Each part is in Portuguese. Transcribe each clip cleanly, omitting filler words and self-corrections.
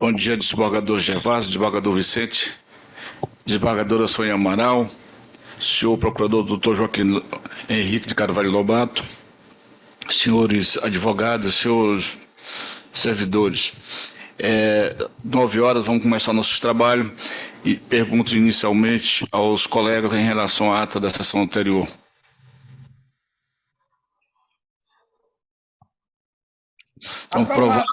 Bom dia, desembargador Gervásio, desembargador Vicente, desembargadora Sônia Amaral, senhor procurador doutor Joaquim Henrique de Carvalho Lobato, senhores advogados, senhores servidores. 9 horas, vamos começar nosso trabalho e pergunto inicialmente aos colegas em relação à ata da sessão anterior. Então, Aprovado.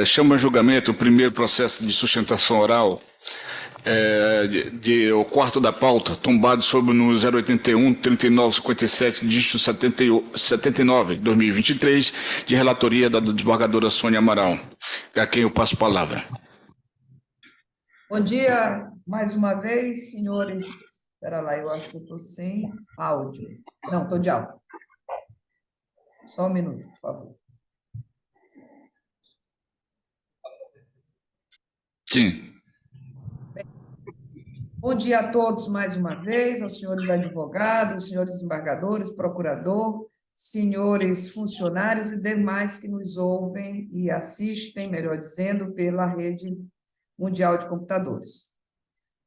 Chama a julgamento o primeiro processo de sustentação oral, o quarto da pauta, tombado sobre o número 081 3957, dígito 79, 2023, de relatoria da desembargadora Sônia Amaral, a quem eu passo a palavra. Bom dia, mais uma vez, senhores. Espera lá, eu acho que eu estou sem áudio. Não, estou de áudio. Só um minuto, por favor. Sim. Bom dia a todos mais uma vez, aos senhores advogados, senhores desembargadores, procurador, senhores funcionários e demais que nos ouvem e assistem, melhor dizendo, pela rede mundial de computadores.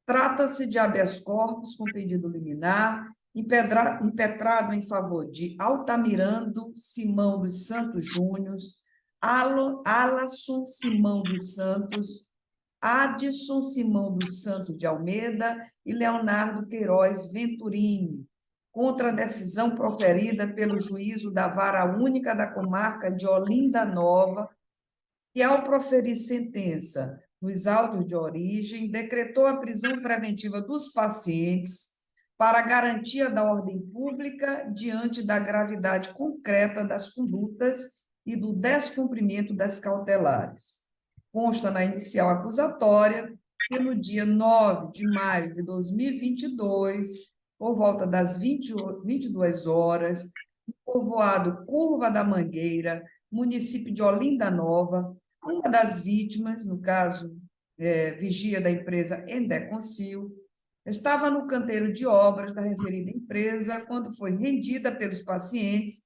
Trata-se de habeas corpus com pedido liminar, impetrado em favor de Altamirando Simão dos Santos Júnior, Alasson Simão dos Santos, Adson Simão dos Santos de Almeida e Leonardo Queiroz Venturini, contra a decisão proferida pelo juízo da Vara Única da Comarca de Olinda Nova, que, ao proferir sentença nos autos de origem, decretou a prisão preventiva dos pacientes para a garantia da ordem pública diante da gravidade concreta das condutas e do descumprimento das cautelares. Consta na inicial acusatória que no dia 9 de maio de 2022, por volta das 22 horas, no povoado Curva da Mangueira, município de Olinda Nova, uma das vítimas, no caso, vigia da empresa Endeconcil, estava no canteiro de obras da referida empresa quando foi rendida pelos pacientes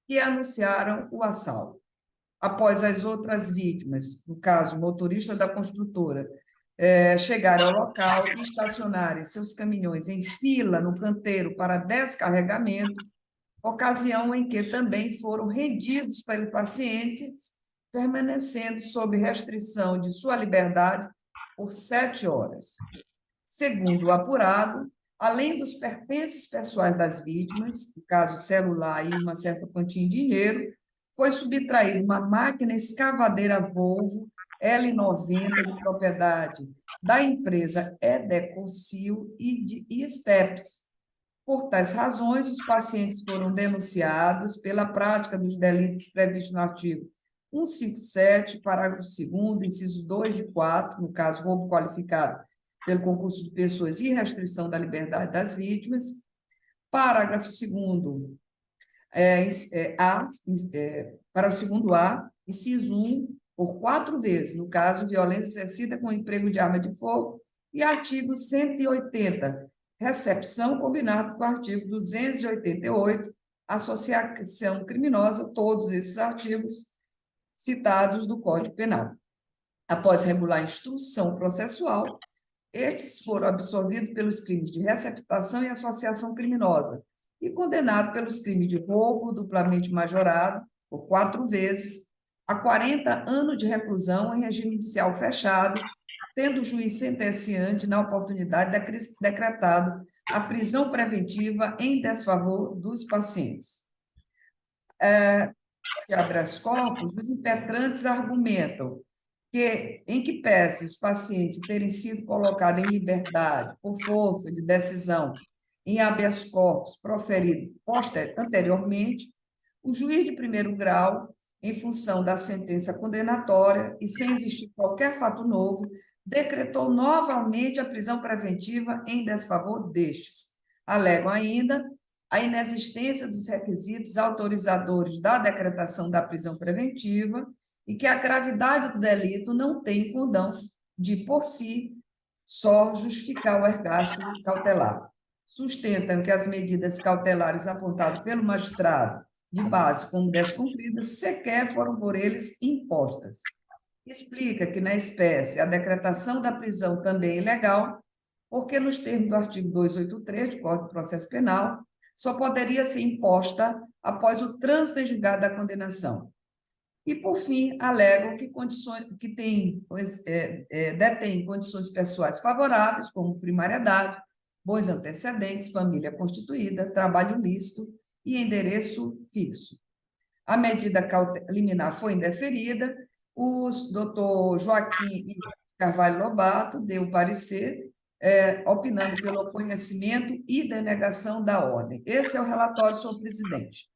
que anunciaram o assalto. Após as outras vítimas, no caso, o motorista da construtora, chegarem ao local e estacionarem seus caminhões em fila no canteiro para descarregamento, ocasião em que também foram rendidos pelos pacientes, permanecendo sob restrição de sua liberdade por 7 horas. Segundo o apurado, além dos pertences pessoais das vítimas, no caso celular e uma certa quantia em dinheiro, foi subtraída uma máquina escavadeira Volvo L90 de propriedade da empresa Edeconcil e Steps. Por tais razões, os pacientes foram denunciados pela prática dos delitos previstos no artigo 157, parágrafo 2º, incisos 2 e 4, no caso, roubo qualificado pelo concurso de pessoas e restrição da liberdade das vítimas. Parágrafo 2º, parágrafo 2º-A, inciso 1, por 4 vezes, no caso, violência exercida com emprego de arma de fogo, e artigo 180, recepção combinado com o artigo 288, associação criminosa, todos esses artigos citados do Código Penal. Após regular a instrução processual, estes foram absolvidos pelos crimes de receptação e associação criminosa e condenados pelos crimes de roubo duplamente majorado, por 4 vezes, a 40 anos de reclusão em regime inicial fechado, tendo o juiz sentenciante, na oportunidade, decretado a prisão preventiva em desfavor dos pacientes. De habeas corpus, os impetrantes argumentam que, em que pese os pacientes terem sido colocados em liberdade por força de decisão em habeas corpus proferido anteriormente, o juiz de primeiro grau, em função da sentença condenatória e sem existir qualquer fato novo, decretou novamente a prisão preventiva em desfavor destes. Alegam ainda a inexistência dos requisitos autorizadores da decretação da prisão preventiva e que a gravidade do delito não tem condão de, por si, só justificar o ergástuo cautelar. Sustentam que as medidas cautelares apontadas pelo magistrado de base como descumpridas sequer foram por eles impostas. Explica que, na espécie, a decretação da prisão também é ilegal, porque, nos termos do artigo 283 do Código de Processo Penal, só poderia ser imposta após o trânsito em julgado da condenação. E, por fim, alegam que detêm condições pessoais favoráveis, como primariedade, bons antecedentes, família constituída, trabalho lícito e endereço fixo. A medida liminar foi indeferida, o doutor Joaquim Carvalho Lobato deu parecer, opinando pelo conhecimento e denegação da ordem. Esse é o relatório, senhor presidente.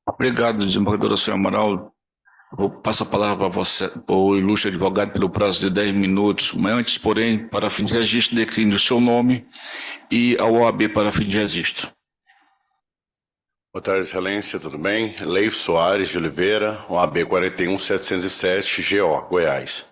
Obrigado, desembargadora Sônia Amaral. Vou passar a palavra para você, o ilustre advogado, pelo prazo de 10 minutos, mas antes, porém, para fim de registro, decline o seu nome e a OAB para fim de registro. Boa tarde, Excelência, tudo bem? Leif Soares de Oliveira, OAB 41707, GO, Goiás.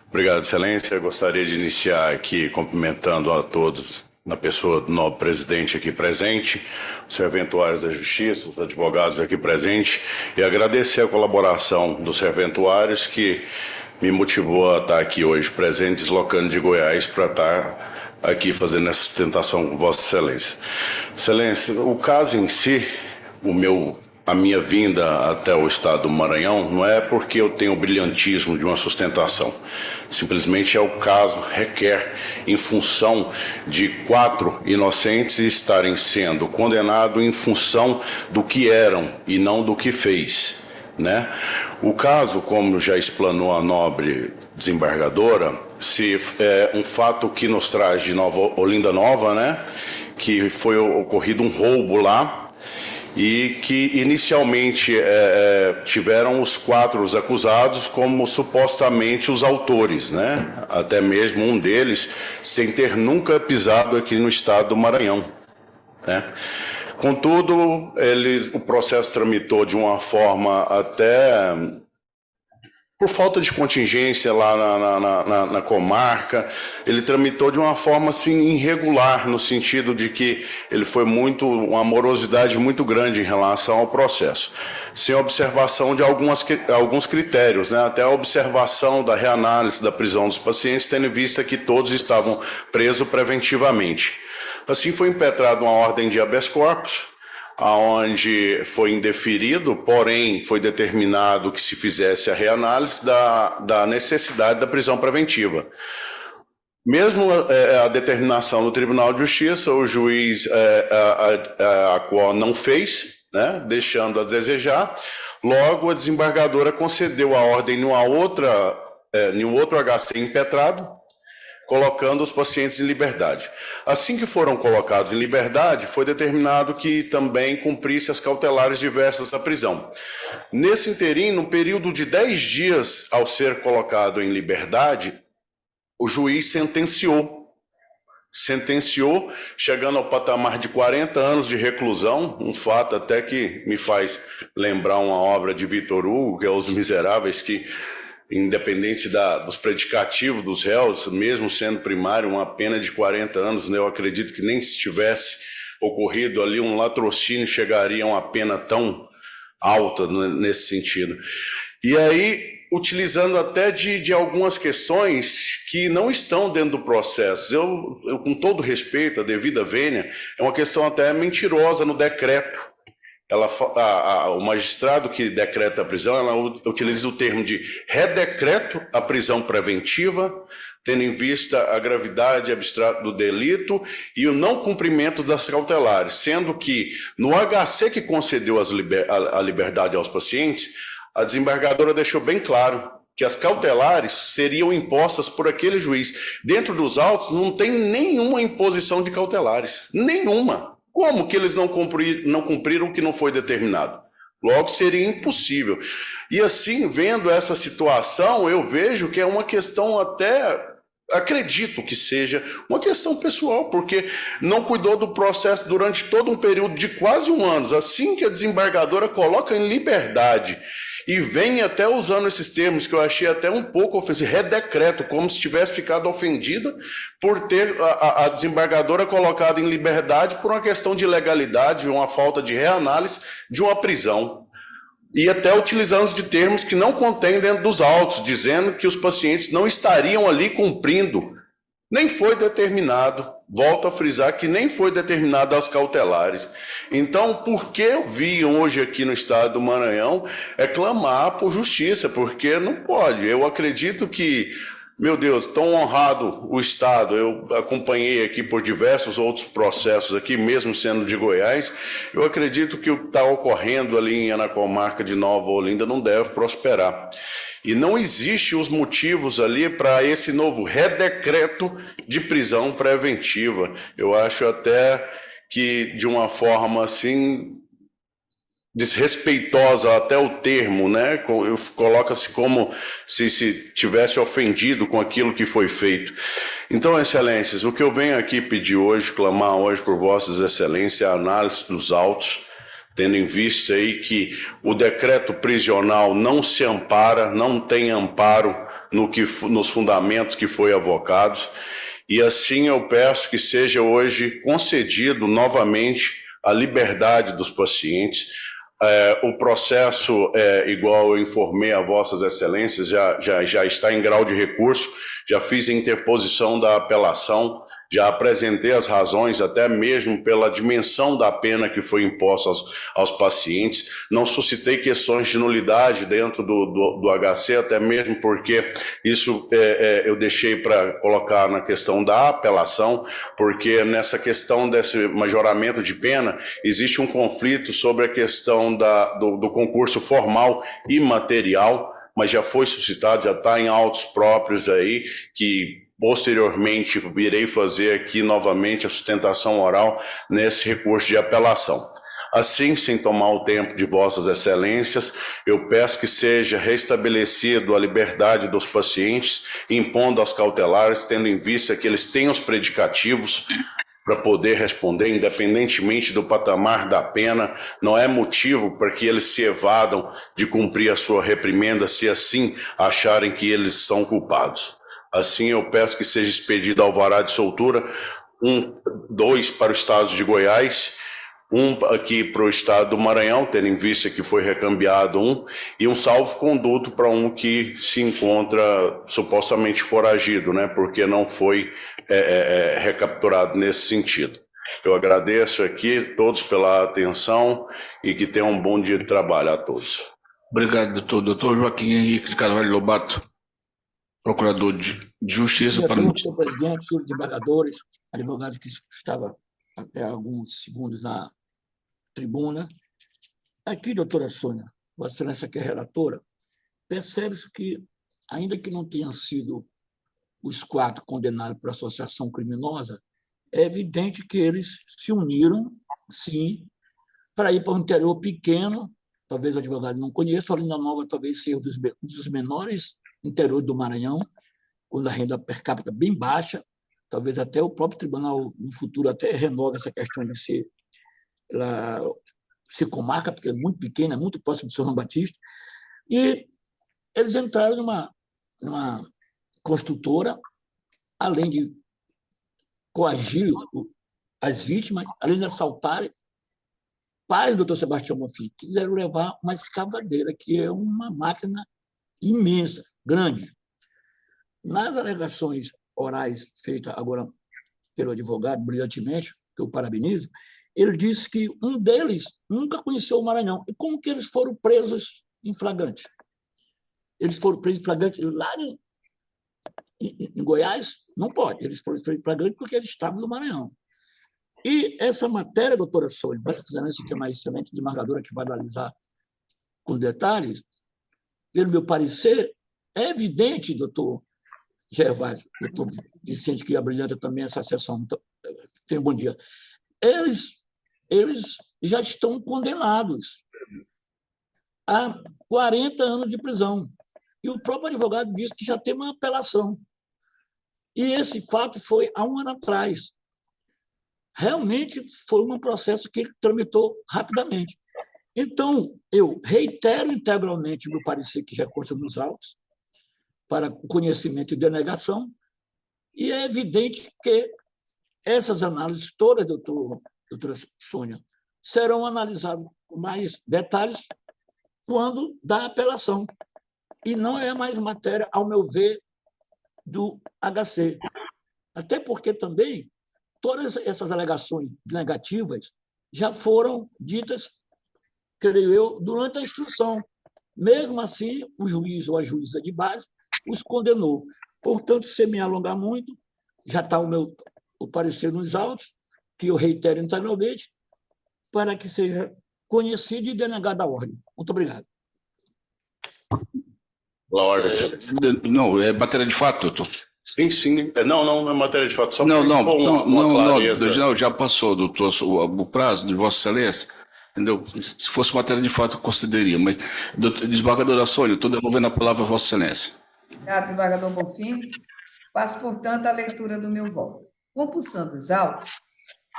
Obrigado, Excelência. Eu gostaria de iniciar aqui cumprimentando a todos, na pessoa do novo presidente aqui presente, os serventuários da Justiça, os advogados aqui presentes, e agradecer a colaboração dos serventuários que me motivou a estar aqui hoje presente, deslocando de Goiás para estar aqui fazendo essa sustentação com Vossa Excelência. Excelência, o caso em si, a minha vinda até o estado do Maranhão, não é porque eu tenho o brilhantismo de uma sustentação. Simplesmente é o caso requer, em função de 4 inocentes estarem sendo condenados em função do que eram e não do que fez, né? O caso, como já explanou a nobre desembargadora, é um fato que nos traz de Olinda Nova, né? Que foi ocorrido um roubo lá, e que inicialmente tiveram os 4 acusados como supostamente os autores, né? Até mesmo um deles sem ter nunca pisado aqui no estado do Maranhão, né? Contudo, o processo tramitou de uma forma até por falta de contingência lá na comarca, ele tramitou de uma forma assim irregular, no sentido de que ele foi uma morosidade muito grande em relação ao processo, sem observação de alguns critérios, né? Até a observação da reanálise da prisão dos pacientes, tendo em vista que todos estavam presos preventivamente. Assim foi impetrada uma ordem de habeas corpus, onde foi indeferido, porém foi determinado que se fizesse a reanálise da necessidade da prisão preventiva. Mesmo a determinação do Tribunal de Justiça, o juiz a qual não fez, né, deixando a desejar, logo a desembargadora concedeu a ordem em um outro HC impetrado, colocando os pacientes em liberdade. Assim que foram colocados em liberdade, foi determinado que também cumprisse as cautelares diversas da prisão. Nesse interim, no período de 10 dias ao ser colocado em liberdade, o juiz sentenciou, chegando ao patamar de 40 anos de reclusão, um fato até que me faz lembrar uma obra de Victor Hugo, que é Os Miseráveis, que independente dos predicativos dos réus, mesmo sendo primário, uma pena de 40 anos, né? Eu acredito que nem se tivesse ocorrido ali um latrocínio chegaria a uma pena tão alta nesse sentido. E aí, utilizando até de algumas questões que não estão dentro do processo, eu com todo respeito, a devida vênia, é uma questão até mentirosa no decreto. O magistrado que decreta a prisão, ela utiliza o termo de redecreto a prisão preventiva, tendo em vista a gravidade abstrata do delito e o não cumprimento das cautelares, sendo que no HC que concedeu a liberdade aos pacientes, a desembargadora deixou bem claro que as cautelares seriam impostas por aquele juiz. Dentro dos autos não tem nenhuma imposição de cautelares, nenhuma. Como que eles não cumpriram o que não foi determinado? Logo, seria impossível. E assim, vendo essa situação, eu vejo que é uma questão até, acredito que seja, uma questão pessoal, porque não cuidou do processo durante todo um período de quase um ano. Assim que a desembargadora coloca em liberdade e vem até usando esses termos que eu achei até um pouco ofensivo, redecreto, como se tivesse ficado ofendida por ter a desembargadora colocado em liberdade por uma questão de legalidade, uma falta de reanálise de uma prisão. E até utilizando de termos que não contém dentro dos autos, dizendo que os pacientes não estariam ali cumprindo. Nem foi determinado, volto a frisar que nem foi determinado as cautelares. Então, por que eu vi hoje aqui no estado do Maranhão clamar por justiça? Porque não pode. Eu acredito que, meu Deus, tão honrado o estado, eu acompanhei aqui por diversos outros processos aqui, mesmo sendo de Goiás, eu acredito que o que está ocorrendo ali na comarca de Nova Olinda não deve prosperar. E não existe os motivos ali para esse novo redecreto de prisão preventiva. Eu acho até que, de uma forma assim, desrespeitosa até o termo, né? Coloca-se como se tivesse ofendido com aquilo que foi feito. Então, excelências, o que eu venho aqui pedir hoje, clamar hoje por vossas excelências, é a análise dos autos, tendo em vista aí que o decreto prisional não se ampara, não tem amparo nos fundamentos que foi avocados, e assim eu peço que seja hoje concedido novamente a liberdade dos pacientes. O processo, igual eu informei a vossas excelências, já está em grau de recurso, já fiz a interposição da apelação, já apresentei as razões, até mesmo pela dimensão da pena que foi imposta aos pacientes. Não suscitei questões de nulidade dentro do HC, até mesmo porque isso eu deixei para colocar na questão da apelação, porque nessa questão desse majoramento de pena, existe um conflito sobre a questão do concurso formal e material, mas já foi suscitado, já está em autos próprios aí, que posteriormente irei fazer aqui novamente a sustentação oral nesse recurso de apelação. Assim, sem tomar o tempo de vossas excelências, eu peço que seja restabelecido a liberdade dos pacientes, impondo as cautelares, tendo em vista que eles têm os predicativos para poder responder, independentemente do patamar da pena. Não é motivo para que eles se evadam de cumprir a sua reprimenda, se assim acharem que eles são culpados. Assim, eu peço que seja expedido alvará de soltura, 2 para o estado de Goiás, 1 aqui para o estado do Maranhão, tendo em vista que foi recambiado 1, e um salvo-conduto para um que se encontra supostamente foragido, né, porque não foi recapturado nesse sentido. Eu agradeço aqui todos pela atenção e que tenham um bom dia de trabalho a todos. Obrigado, doutor. Doutor Joaquim Henrique de Carvalho Lobato, procurador de Justiça. Senhor presidente, senhores desembargadores, advogado que estava até alguns segundos na tribuna. Aqui, doutora Sônia, Vossa Excelência que é relatora, percebe-se que, ainda que não tenham sido os 4 condenados por associação criminosa, é evidente que eles se uniram, sim, para ir para um interior pequeno, talvez o advogado não conheça, Olinda Nova talvez seja um dos menores interiores do Maranhão, quando a renda per capita bem baixa, talvez até o próprio tribunal, no futuro, até renove essa questão de ser comarca, porque é muito pequena, é muito próximo de São João Batista, e eles entraram numa construtora, além de coagir as vítimas, além de assaltarem, pais do Dr. Sebastião Bonfim quiseram levar uma escavadeira, que é uma máquina imensa, grande. Nas alegações orais feitas agora pelo advogado, brilhantemente, que eu parabenizo, ele disse que um deles nunca conheceu o Maranhão. E como que eles foram presos em flagrante? Eles foram presos em flagrante lá em Goiás? Não pode. Eles foram presos em flagrante porque eles estavam no Maranhão. E essa matéria, doutora Sônia, Vossa Excelência, que é uma excelente desembargadora que vai analisar com detalhes, pelo meu parecer, é evidente, doutor Gervásio, doutor Vicente, que abrilhanta também essa sessão, tenha um bom dia, eles já estão condenados a 40 anos de prisão. E o próprio advogado disse que já tem uma apelação. E esse fato foi há um ano atrás. Realmente foi um processo que ele tramitou rapidamente. Então, eu reitero integralmente o meu parecer, que já consta nos autos, para conhecimento e denegação, e é evidente que essas análises todas, doutora Sônia, serão analisadas com mais detalhes quando da apelação, e não é mais matéria, ao meu ver, do HC. Até porque também todas essas alegações negativas já foram ditas, creio eu, durante a instrução. Mesmo assim, o juiz ou a juíza de base os condenou. Portanto, sem me alongar muito, já está o parecer nos autos, que eu reitero integralmente, para que seja conhecido e denegada a ordem. Muito obrigado. Não, é matéria de fato, doutor. Sim, sim. Não é matéria de fato. Só Não, para não, uma clareza. não, já passou, doutor, o prazo de Vossa Excelência. Entendeu? Se fosse matéria de fato, eu consideraria. Mas, desembargadora Sônia, estou devolvendo a palavra a Vossa Excelência. Obrigado, desembargador Bonfim. Passo, portanto, a leitura do meu voto. Compulsando os autos,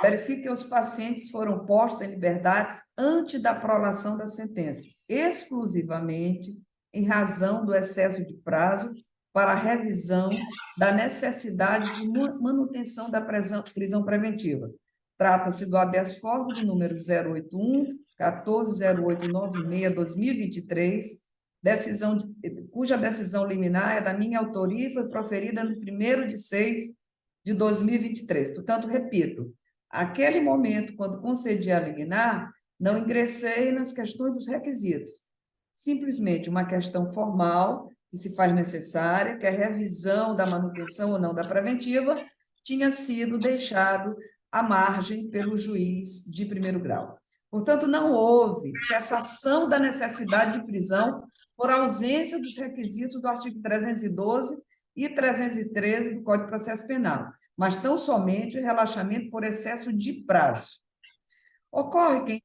verifique que os pacientes foram postos em liberdade antes da prolação da sentença, exclusivamente em razão do excesso de prazo para a revisão da necessidade de manutenção da prisão preventiva. Trata-se do habeas corpus de número 081-140896-2023, cuja decisão liminar é da minha autoria e foi proferida no 1º de 6 de 2023. Portanto, repito, aquele momento, quando concedi a liminar, não ingressei nas questões dos requisitos. Simplesmente uma questão formal que se faz necessária, que a revisão da manutenção ou não da preventiva tinha sido deixado à margem pelo juiz de primeiro grau. Portanto, não houve cessação da necessidade de prisão por ausência dos requisitos do artigo 312 e 313 do Código de Processo Penal, mas tão somente o relaxamento por excesso de prazo. Ocorre que, em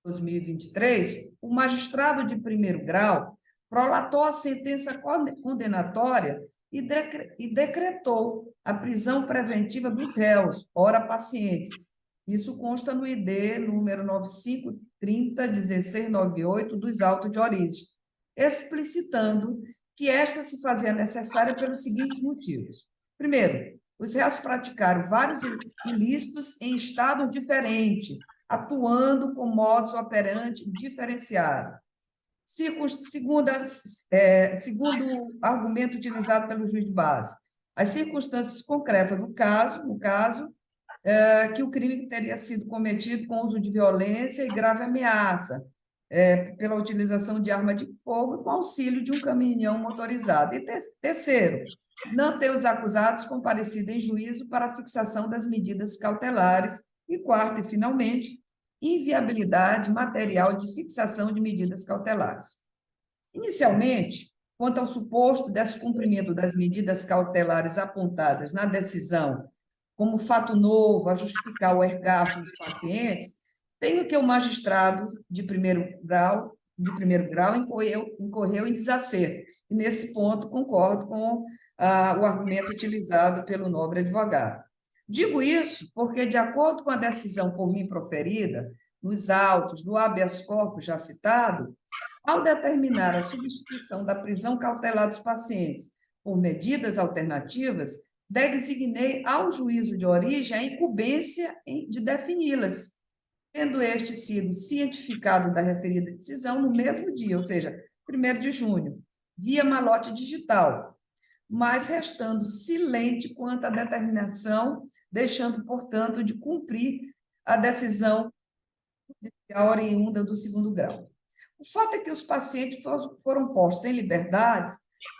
2023, o magistrado de primeiro grau prolatou a sentença condenatória e decretou a prisão preventiva dos réus, ora pacientes. Isso consta no ID número 9530-1698 dos autos de origem, explicitando que esta se fazia necessária pelos seguintes motivos. Primeiro, os réus praticaram vários ilícitos em estado diferente, atuando com modus operandi diferenciado. Segundo o argumento utilizado pelo juiz de base, as circunstâncias concretas do caso, que o crime teria sido cometido com uso de violência e grave ameaça, pela utilização de arma de fogo com auxílio de um caminhão motorizado. E terceiro, não ter os acusados comparecido em juízo para a fixação das medidas cautelares. E quarto, e finalmente, inviabilidade material de fixação de medidas cautelares. Inicialmente, quanto ao suposto descumprimento das medidas cautelares apontadas na decisão como fato novo a justificar o ergasto dos pacientes, tenho que o magistrado de primeiro grau incorreu em desacerto. E, nesse ponto, concordo com o argumento utilizado pelo nobre advogado. Digo isso porque, de acordo com a decisão por mim proferida, nos autos do habeas corpus já citado, ao determinar a substituição da prisão cautelar dos pacientes por medidas alternativas, designei ao juízo de origem a incumbência de defini-las, tendo este sido cientificado da referida decisão no mesmo dia, ou seja, 1º de junho, via malote digital, mas restando silente quanto à determinação, deixando, portanto, de cumprir a decisão oriunda do 2º grau. O fato é que os pacientes foram postos em liberdade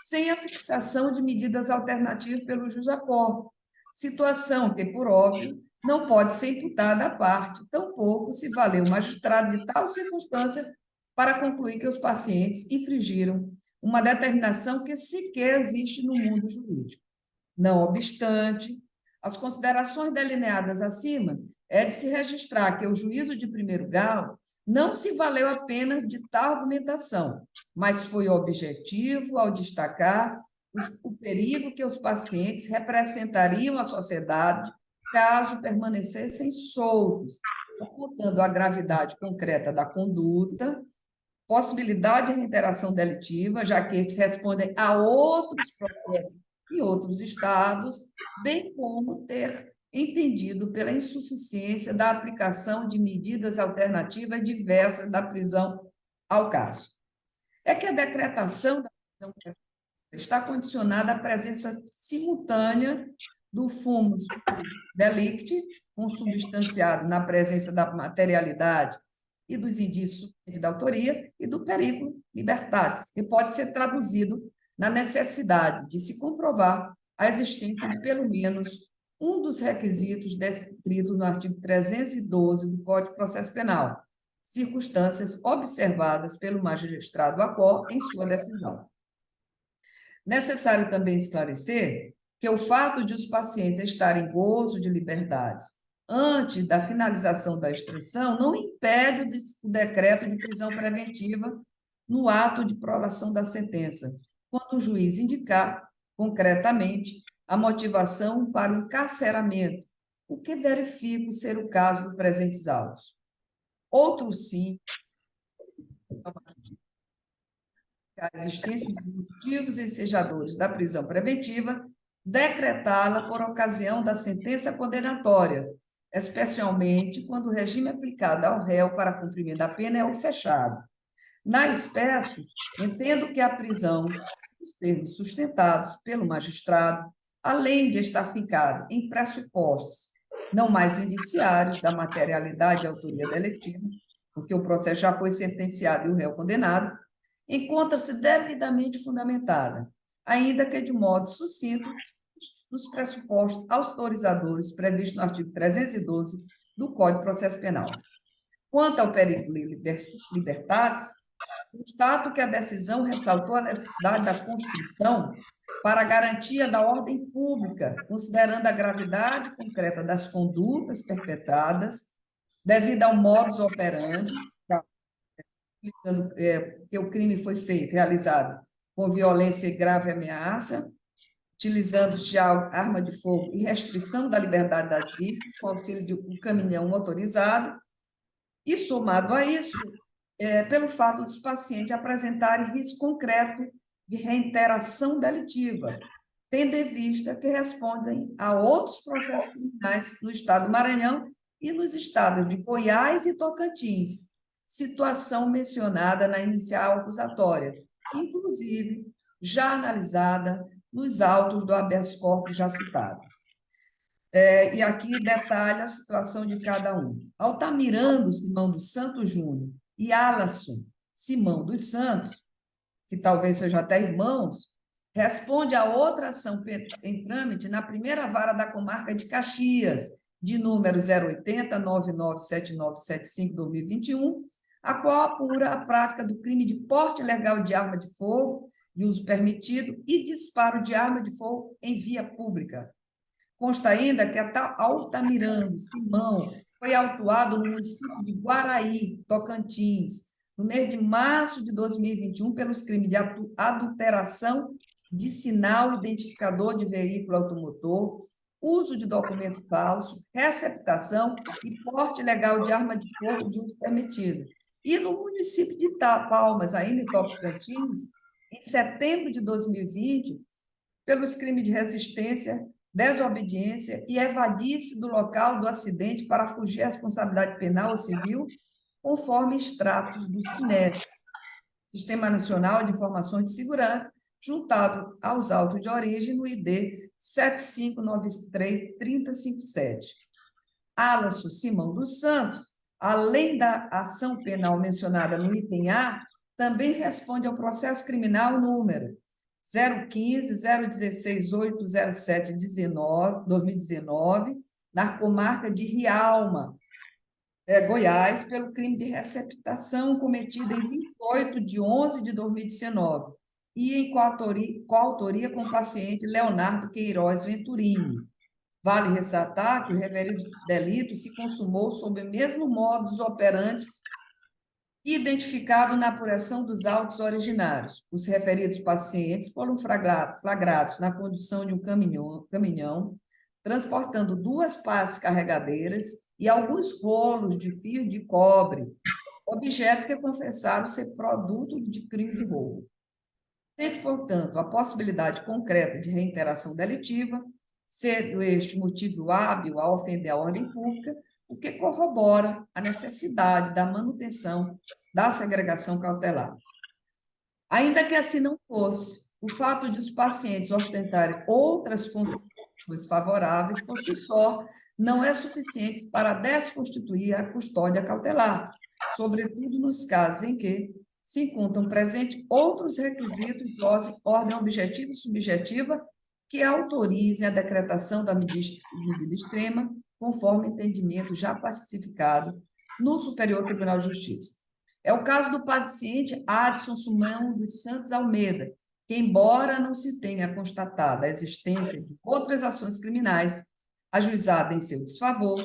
sem a fixação de medidas alternativas pelo juiz a corpo, situação que, por óbvio, não pode ser imputada à parte, tampouco se valeu o magistrado de tal circunstância para concluir que os pacientes infringiram uma determinação que sequer existe no mundo jurídico. Não obstante, as considerações delineadas acima é de se registrar que o juízo de primeiro grau não se valeu apenas de tal argumentação, mas foi objetivo ao destacar o perigo que os pacientes representariam à sociedade caso permanecessem soltos, apontando a gravidade concreta da conduta, possibilidade de reiteração delitiva, já que estes respondem a outros processos e outros estados, bem como ter entendido pela insuficiência da aplicação de medidas alternativas diversas da prisão ao caso. É que a decretação da prisão preventiva está condicionada à presença simultânea do fumus delicti, consubstanciado na presença da materialidade e dos indícios da autoria, e do perigo libertatis, que pode ser traduzido na necessidade de se comprovar a existência de pelo menos um dos requisitos descritos no artigo 312 do Código de Processo Penal, circunstâncias observadas pelo magistrado acó em sua decisão. Necessário também esclarecer que o fato de os pacientes estarem em gozo de liberdades antes da finalização da instrução não impede o decreto de prisão preventiva no ato de prolação da sentença, quando o juiz indicar concretamente a motivação para o encarceramento, o que verifico ser o caso dos presentes autos. Outro sim, a existência dos motivos ensejadores da prisão preventiva, decretá-la por ocasião da sentença condenatória, especialmente quando o regime aplicado ao réu para cumprimento da pena é o fechado. Na espécie, entendo que a prisão, os termos sustentados pelo magistrado, além de estar fincada em pressupostos não mais indiciários da materialidade e autoria delitiva, porque o processo já foi sentenciado e o réu condenado, encontra-se devidamente fundamentada, ainda que de modo sucinto, nos pressupostos autorizadores previstos no artigo 312 do Código de Processo Penal. Quanto ao perigo libertatis, constato que a decisão ressaltou a necessidade da constrição para a garantia da ordem pública, considerando a gravidade concreta das condutas perpetradas, devido ao modus operandi, que o crime foi realizado com violência e grave ameaça, utilizando-se de arma de fogo e restrição da liberdade das vítimas, com auxílio de um caminhão motorizado, e, somado a isso, pelo fato dos pacientes apresentarem risco concreto de reiteração delitiva, tendo em vista que respondem a outros processos criminais no estado do Maranhão e nos estados de Goiás e Tocantins, situação mencionada na inicial acusatória, inclusive já analisada nos autos do habeas corpus já citado. E aqui detalha a situação de cada um. Altamirando Simão dos Santos Júnior e Alasson Simão dos Santos, que talvez sejam até irmãos, responde a outra ação em trâmite na primeira vara da comarca de Caxias, de número 080-997975-2021, a qual apura a prática do crime de porte ilegal de arma de fogo, de uso permitido e disparo de arma de fogo em via pública. Consta ainda que Altamirando Simão foi autuado no município de Guaraí, Tocantins, no mês de março de 2021, pelos crimes de adulteração de sinal identificador de veículo automotor, uso de documento falso, receptação e porte ilegal de arma de fogo de uso permitido. E no município de Palmas, ainda em Tocantins, em setembro de 2020, pelos crimes de resistência, desobediência e evadice do local do acidente para fugir à responsabilidade penal ou civil, conforme extratos do SINES, Sistema Nacional de Informações de Segurança, juntado aos autos de origem no ID 7593-3057. Alasson Simão dos Santos, além da ação penal mencionada no item A, também responde ao processo criminal número 015-016-807-2019, na comarca de Rialma, Goiás, pelo crime de receptação cometido em 28 de 11 de 2019 e em coautoria com o paciente Leonardo Queiroz Venturini. Vale ressaltar que o referido delito se consumou sob o mesmo modus operandi identificado na apuração dos autos originários. Os referidos pacientes foram flagrados na condução de um caminhão transportando 2 pás carregadeiras e alguns rolos de fio de cobre, objeto que confessaram ser produto de crime de roubo. Sendo, portanto, a possibilidade concreta de reiteração delitiva, sendo este motivo hábil a ofender a ordem pública, o que corrobora a necessidade da manutenção da segregação cautelar. Ainda que assim não fosse, o fato de os pacientes ostentarem outras considerações favoráveis por si só não é suficiente para desconstituir a custódia cautelar, sobretudo nos casos em que se encontram presentes outros requisitos de ordem objetiva e subjetiva que autorizem a decretação da medida extrema, conforme entendimento já pacificado no Superior Tribunal de Justiça. É o caso do paciente Adson Sumão dos Santos Almeida, que, embora não se tenha constatado a existência de outras ações criminais ajuizadas em seu desfavor,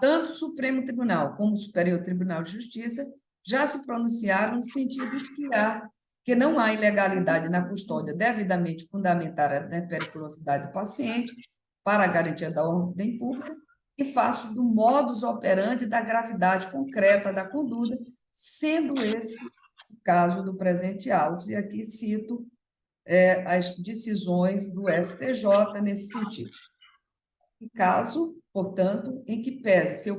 tanto o Supremo Tribunal como o Superior Tribunal de Justiça já se pronunciaram no sentido de que não há ilegalidade na custódia devidamente fundamentada na periculosidade do paciente para a garantia da ordem pública e face do modus operandi da gravidade concreta da conduta, sendo esse o caso do presente auto. E aqui cito as decisões do STJ nesse sentido. Em caso, portanto, em que pese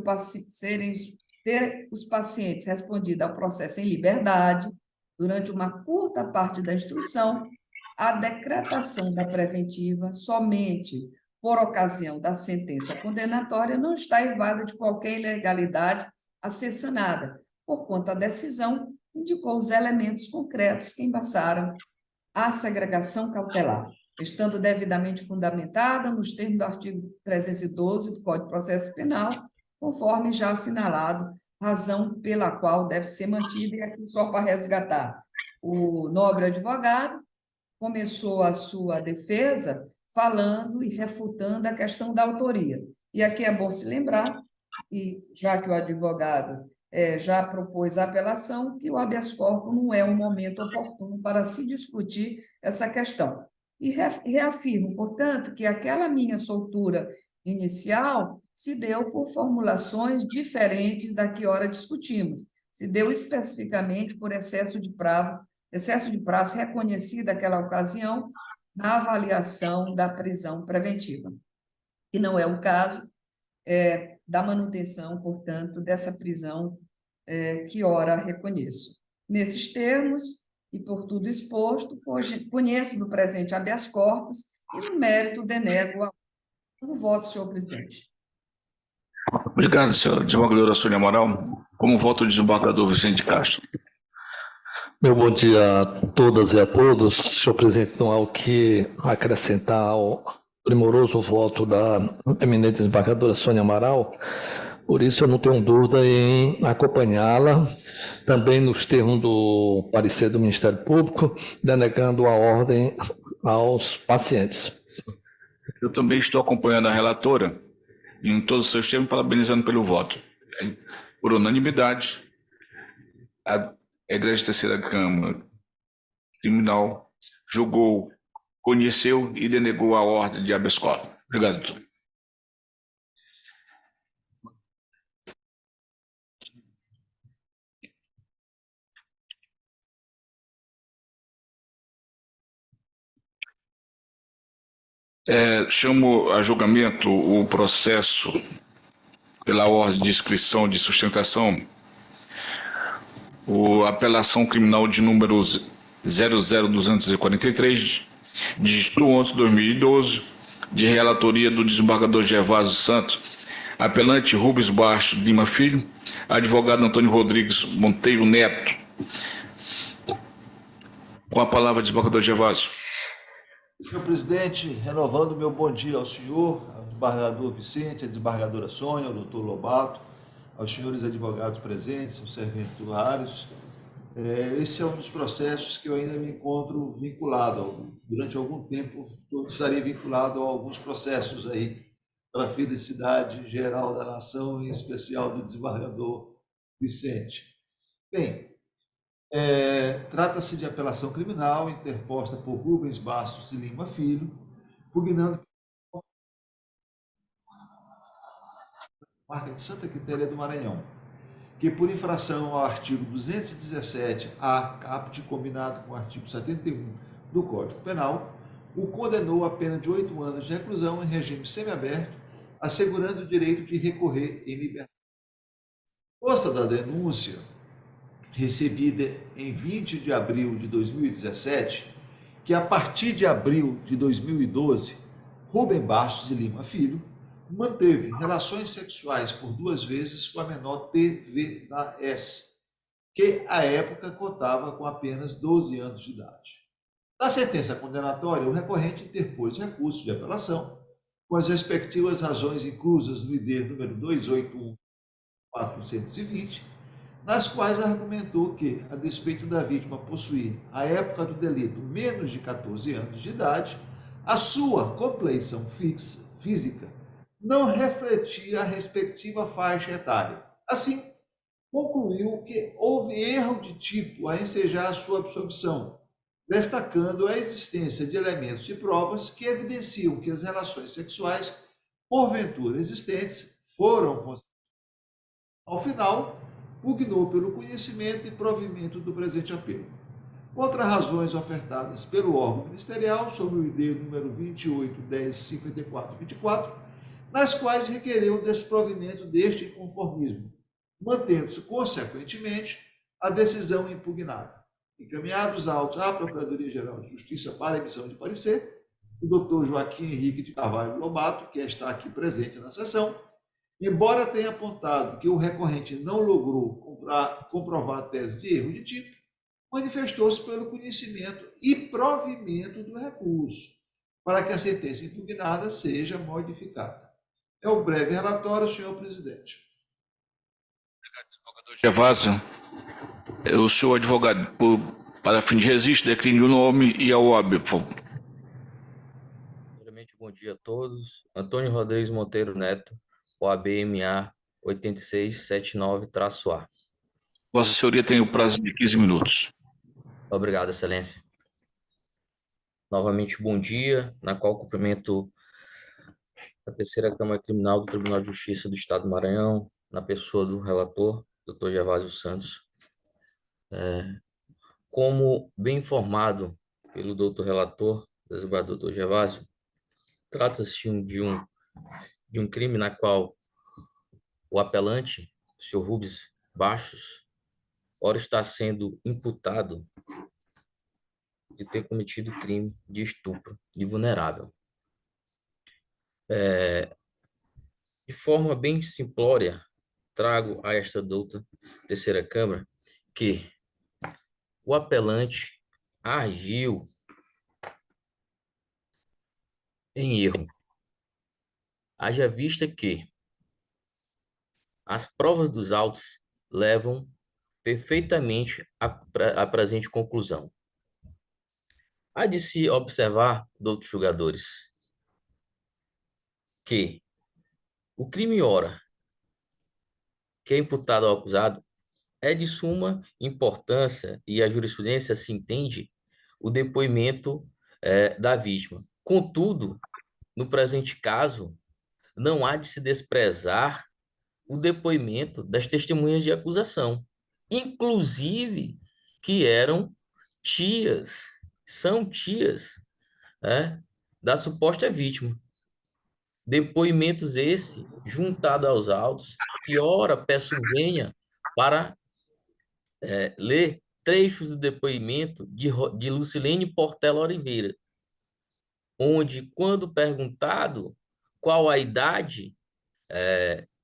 ter os pacientes respondido ao processo em liberdade, durante uma curta parte da instrução, a decretação da preventiva somente por ocasião da sentença condenatória não está evada de qualquer ilegalidade a ser sanada, porquanto a decisão indicou os elementos concretos que embaçaram a segregação cautelar, estando devidamente fundamentada nos termos do artigo 312 do Código de Processo Penal, conforme já assinalado, razão pela qual deve ser mantida, e aqui só para resgatar. O nobre advogado começou a sua defesa falando e refutando a questão da autoria. E aqui é bom se lembrar, e já que o advogado já propôs a apelação, que o habeas corpus não é um momento oportuno para se discutir essa questão. E reafirmo, portanto, que aquela minha soltura inicial se deu por formulações diferentes da que ora discutimos. Se deu especificamente por excesso de prazo reconhecido naquela ocasião na avaliação da prisão preventiva. E não é o caso da manutenção, portanto, dessa prisão que ora reconheço. Nesses termos, e por tudo exposto, conheço do presente habeas corpus e, no mérito, denego o voto, senhor presidente. Obrigado, senhora desembargadora Sônia Amaral. Como voto o desembargador Vicente Castro. Meu bom dia a todas e a todos. Senhor presidente, não há o que acrescentar ao primoroso voto da eminente desembargadora Sônia Amaral, por isso eu não tenho dúvida em acompanhá-la, também nos termos do parecer do Ministério Público, denegando a ordem aos pacientes. Eu também estou acompanhando a relatora em todos os seus termos, parabenizando pelo voto. Por unanimidade, a Egrégia Terceira Câmara Criminal julgou, conheceu e denegou a ordem de habeas corpus. Obrigado, doutor. Chamo a julgamento o processo pela ordem de inscrição de sustentação, a apelação criminal de número 00243, dígito 11/2012, de relatoria do desembargador Gervásio Santos, apelante Rubens Bastos Lima Filho, advogado Antônio Rodrigues Monteiro Neto. Com a palavra, desembargador Gervásio. Senhor presidente, renovando meu bom dia ao senhor, ao desembargador Vicente, à desembargadora Sônia, ao doutor Lobato, aos senhores advogados presentes, aos serventuários. Esse é um dos processos que eu ainda me encontro vinculado. Durante algum tempo estarei vinculado a alguns processos aí para a felicidade geral da nação, em especial do desembargador Vicente. Bem, trata-se de apelação criminal interposta por Rubens Bastos de Lima Filho, pugnando Comarca de Santa Quitéria do Maranhão, que por infração ao artigo 217-A, caput, combinado com o artigo 71 do Código Penal, o condenou a pena de 8 anos de reclusão em regime semiaberto, assegurando o direito de recorrer em liberdade. Consta da denúncia recebida em 20 de abril de 2017, que a partir de abril de 2012, Rubem Bastos de Lima Filho manteve relações sexuais por 2 vezes com a menor TVS, que à época contava com apenas 12 anos de idade. Na sentença condenatória, o recorrente interpôs recurso de apelação com as respectivas razões inclusas no ID número 281.420, nas quais argumentou que, a despeito da vítima possuir, à época do delito, menos de 14 anos de idade, a sua compleição física não refletia a respectiva faixa etária. Assim, concluiu que houve erro de tipo a ensejar a sua absolvição, destacando a existência de elementos e provas que evidenciam que as relações sexuais, porventura existentes, foram consentidas. Ao final, pugnou pelo conhecimento e provimento do presente apelo. Contra razões ofertadas pelo órgão ministerial sobre o ID número 28.10.54.24, nas quais requereu o desprovimento deste inconformismo, mantendo-se, consequentemente, a decisão impugnada. Encaminhados autos à Procuradoria-Geral de Justiça para emissão de parecer, o doutor Joaquim Henrique de Carvalho Lobato, que está aqui presente na sessão, embora tenha apontado que o recorrente não logrou comprovar a tese de erro de tipo, manifestou-se pelo conhecimento e provimento do recurso, para que a sentença impugnada seja modificada. É o breve relatório, senhor presidente. Advogado Gervásio, o senhor advogado, para fim de registro, decline o nome e a OAB, por favor. Primeiramente, bom dia a todos. Antônio Rodrigues Monteiro Neto, OAB-MA 8679-A. Vossa Senhoria tem o prazo de 15 minutos. Obrigado, Excelência. Novamente, bom dia, na qual cumprimento a terceira Câmara Criminal do Tribunal de Justiça do Estado do Maranhão, na pessoa do relator, Dr. Gervásio Santos. Como bem informado pelo doutor relator, desembargador Dr. Gervásio, trata-se de um crime na qual o apelante, o senhor Rubens Bastos, ora está sendo imputado de ter cometido crime de estupro de vulnerável. De forma bem simplória, trago a esta douta terceira Câmara que o apelante agiu em erro. Haja vista que as provas dos autos levam perfeitamente à presente conclusão. Há de se observar, doutos julgadores, que o crime ora, que é imputado ao acusado, é de suma importância e a jurisprudência se entende o depoimento da vítima. Contudo, no presente caso, não há de se desprezar o depoimento das testemunhas de acusação, inclusive que eram tias, são tias, da suposta vítima. Depoimentos esse, juntado aos autos, que ora peço venha para ler trechos do depoimento de Lucilene Portela Oliveira, onde, quando perguntado qual a idade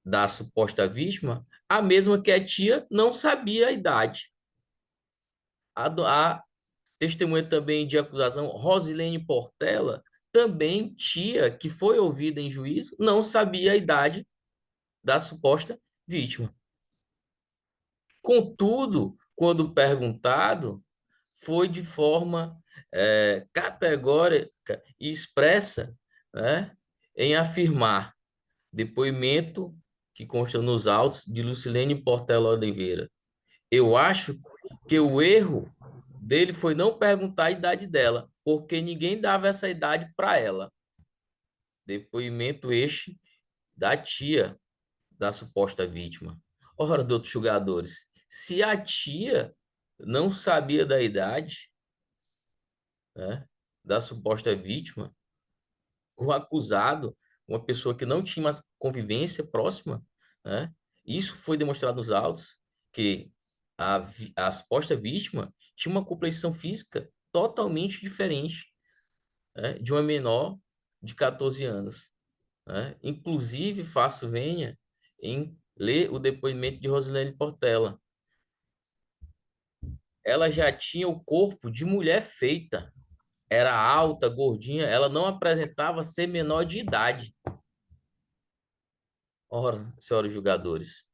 da suposta vítima, a mesma que a tia não sabia a idade. A testemunha também de acusação, Rosilene Portela, também tia, que foi ouvida em juízo, não sabia a idade da suposta vítima. Contudo, quando perguntado, foi de forma categórica e expressa, em afirmar depoimento que consta nos autos de Lucilene Portela Oliveira. Eu acho que o erro dele foi não perguntar a idade dela, porque ninguém dava essa idade para ela. Depoimento este da tia da suposta vítima. Ora, doutor julgadores, se a tia não sabia da idade, né, da suposta vítima, o acusado, uma pessoa que não tinha uma convivência próxima, né, isso foi demonstrado nos autos, que a suposta vítima tinha uma complexão física totalmente diferente, né, de uma menor de 14 anos. Né? Inclusive, faço venha em ler o depoimento de Rosilene Portela. Ela já tinha o corpo de mulher feita, era alta, gordinha, ela não apresentava ser menor de idade. Ora, senhores julgadores,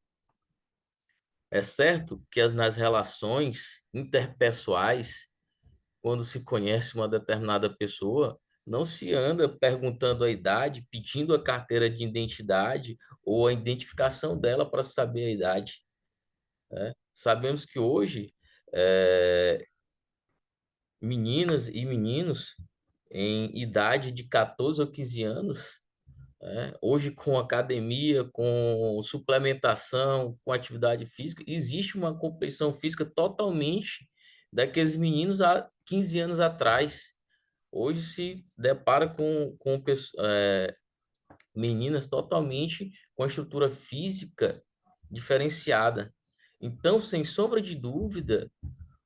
é certo que nas relações interpessoais, quando se conhece uma determinada pessoa, não se anda perguntando a idade, pedindo a carteira de identidade ou a identificação dela para saber a idade. Né? Sabemos que hoje, meninas e meninos em idade de 14 ou 15 anos, hoje com academia, com suplementação, com atividade física, existe uma competição física totalmente daqueles meninos há 15 anos atrás. Hoje se depara com meninas totalmente com a estrutura física diferenciada. Então, sem sombra de dúvida,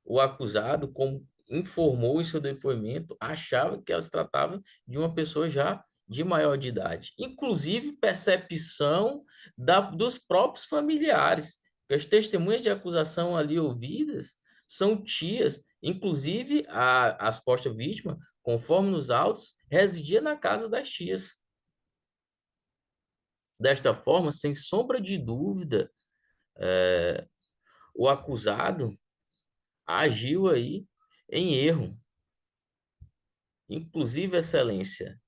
o acusado, como informou em seu depoimento, achava que ela se tratava de uma pessoa já de maior de idade. Inclusive, percepção dos próprios familiares. As testemunhas de acusação ali ouvidas são tias. Inclusive, a suposta vítima, conforme nos autos, residia na casa das tias. Desta forma, sem sombra de dúvida, o acusado agiu aí em erro. Inclusive, Excelência,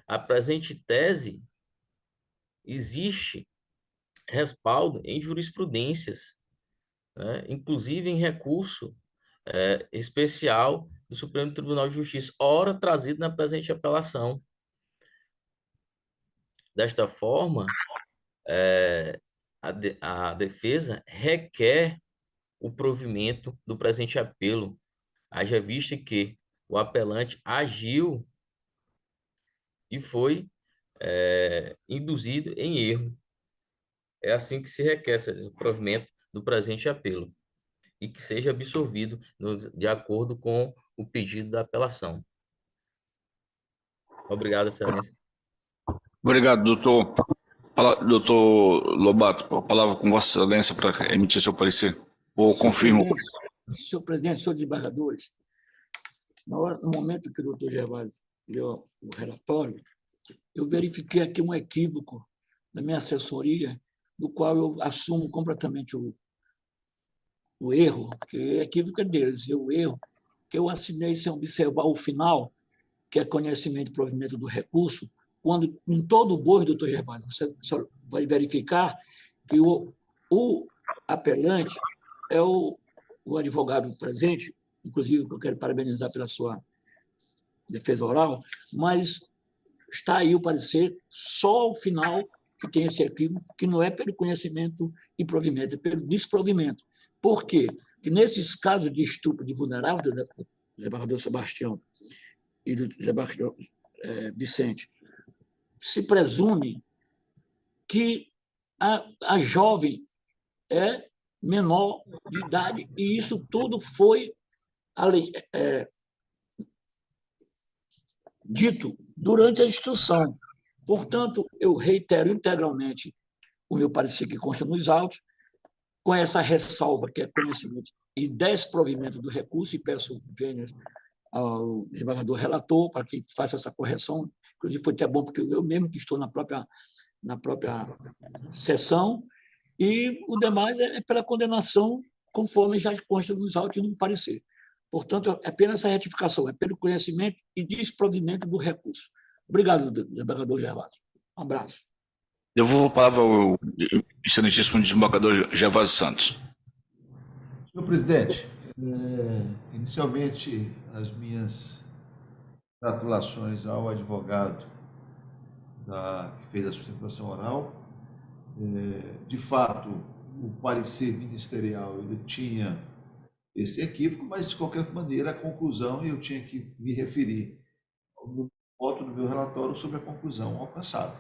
a presente tese existe respaldo em jurisprudências, né? Inclusive em recurso especial do Supremo Tribunal de Justiça, ora trazido na presente apelação. Desta forma, a defesa requer o provimento do presente apelo, haja vista que o apelante agiu e foi induzido em erro. É assim que se requer o provimento do presente apelo e que seja absolvido de acordo com o pedido da apelação. Obrigado, Excelência. Obrigado, doutor. Doutor Lobato, a palavra com Vossa Excelência para emitir seu parecer. Ou confirmo. Senhor presidente, senhores desembargadores, no momento que o doutor Gervásio leu o relatório, eu verifiquei aqui um equívoco da minha assessoria, do qual eu assumo completamente o erro, porque o equívoco é deles, o erro que eu assinei sem observar o final, que é conhecimento e provimento do recurso, quando em todo o bojo, doutor Gervásio, você só vai verificar que o apelante é o advogado presente, inclusive que eu quero parabenizar pela sua defesa oral, mas está aí o parecer, só o final que tem esse equívoco, que não é pelo conhecimento e provimento, é pelo desprovimento. Por quê? Porque nesses casos de estupro de vulnerável do desembargador Sebastião e do desembargador Vicente, se presume que a jovem é menor de idade, e isso tudo foi dito durante a instrução. Portanto, eu reitero integralmente o meu parecer que consta nos autos, com essa ressalva que é conhecimento e desprovimento do recurso, e peço vênias ao desembargador relator para que faça essa correção. Inclusive, foi até bom, porque eu mesmo que estou na própria sessão, e o demais é pela condenação, conforme já consta nos autos e no parecer. Portanto, é apenas essa retificação, é pelo conhecimento e desprovimento do recurso. Obrigado, desembargador Gervásio. Um abraço. Devolvo a palavra ao excelentíssimo desembargador Gervásio Santos. Senhor presidente, inicialmente as minhas gratulações ao advogado que fez a sustentação oral, De fato, o parecer ministerial ele tinha esse equívoco, mas de qualquer maneira a conclusão, e eu tinha que me referir no voto do meu relatório sobre a conclusão alcançada.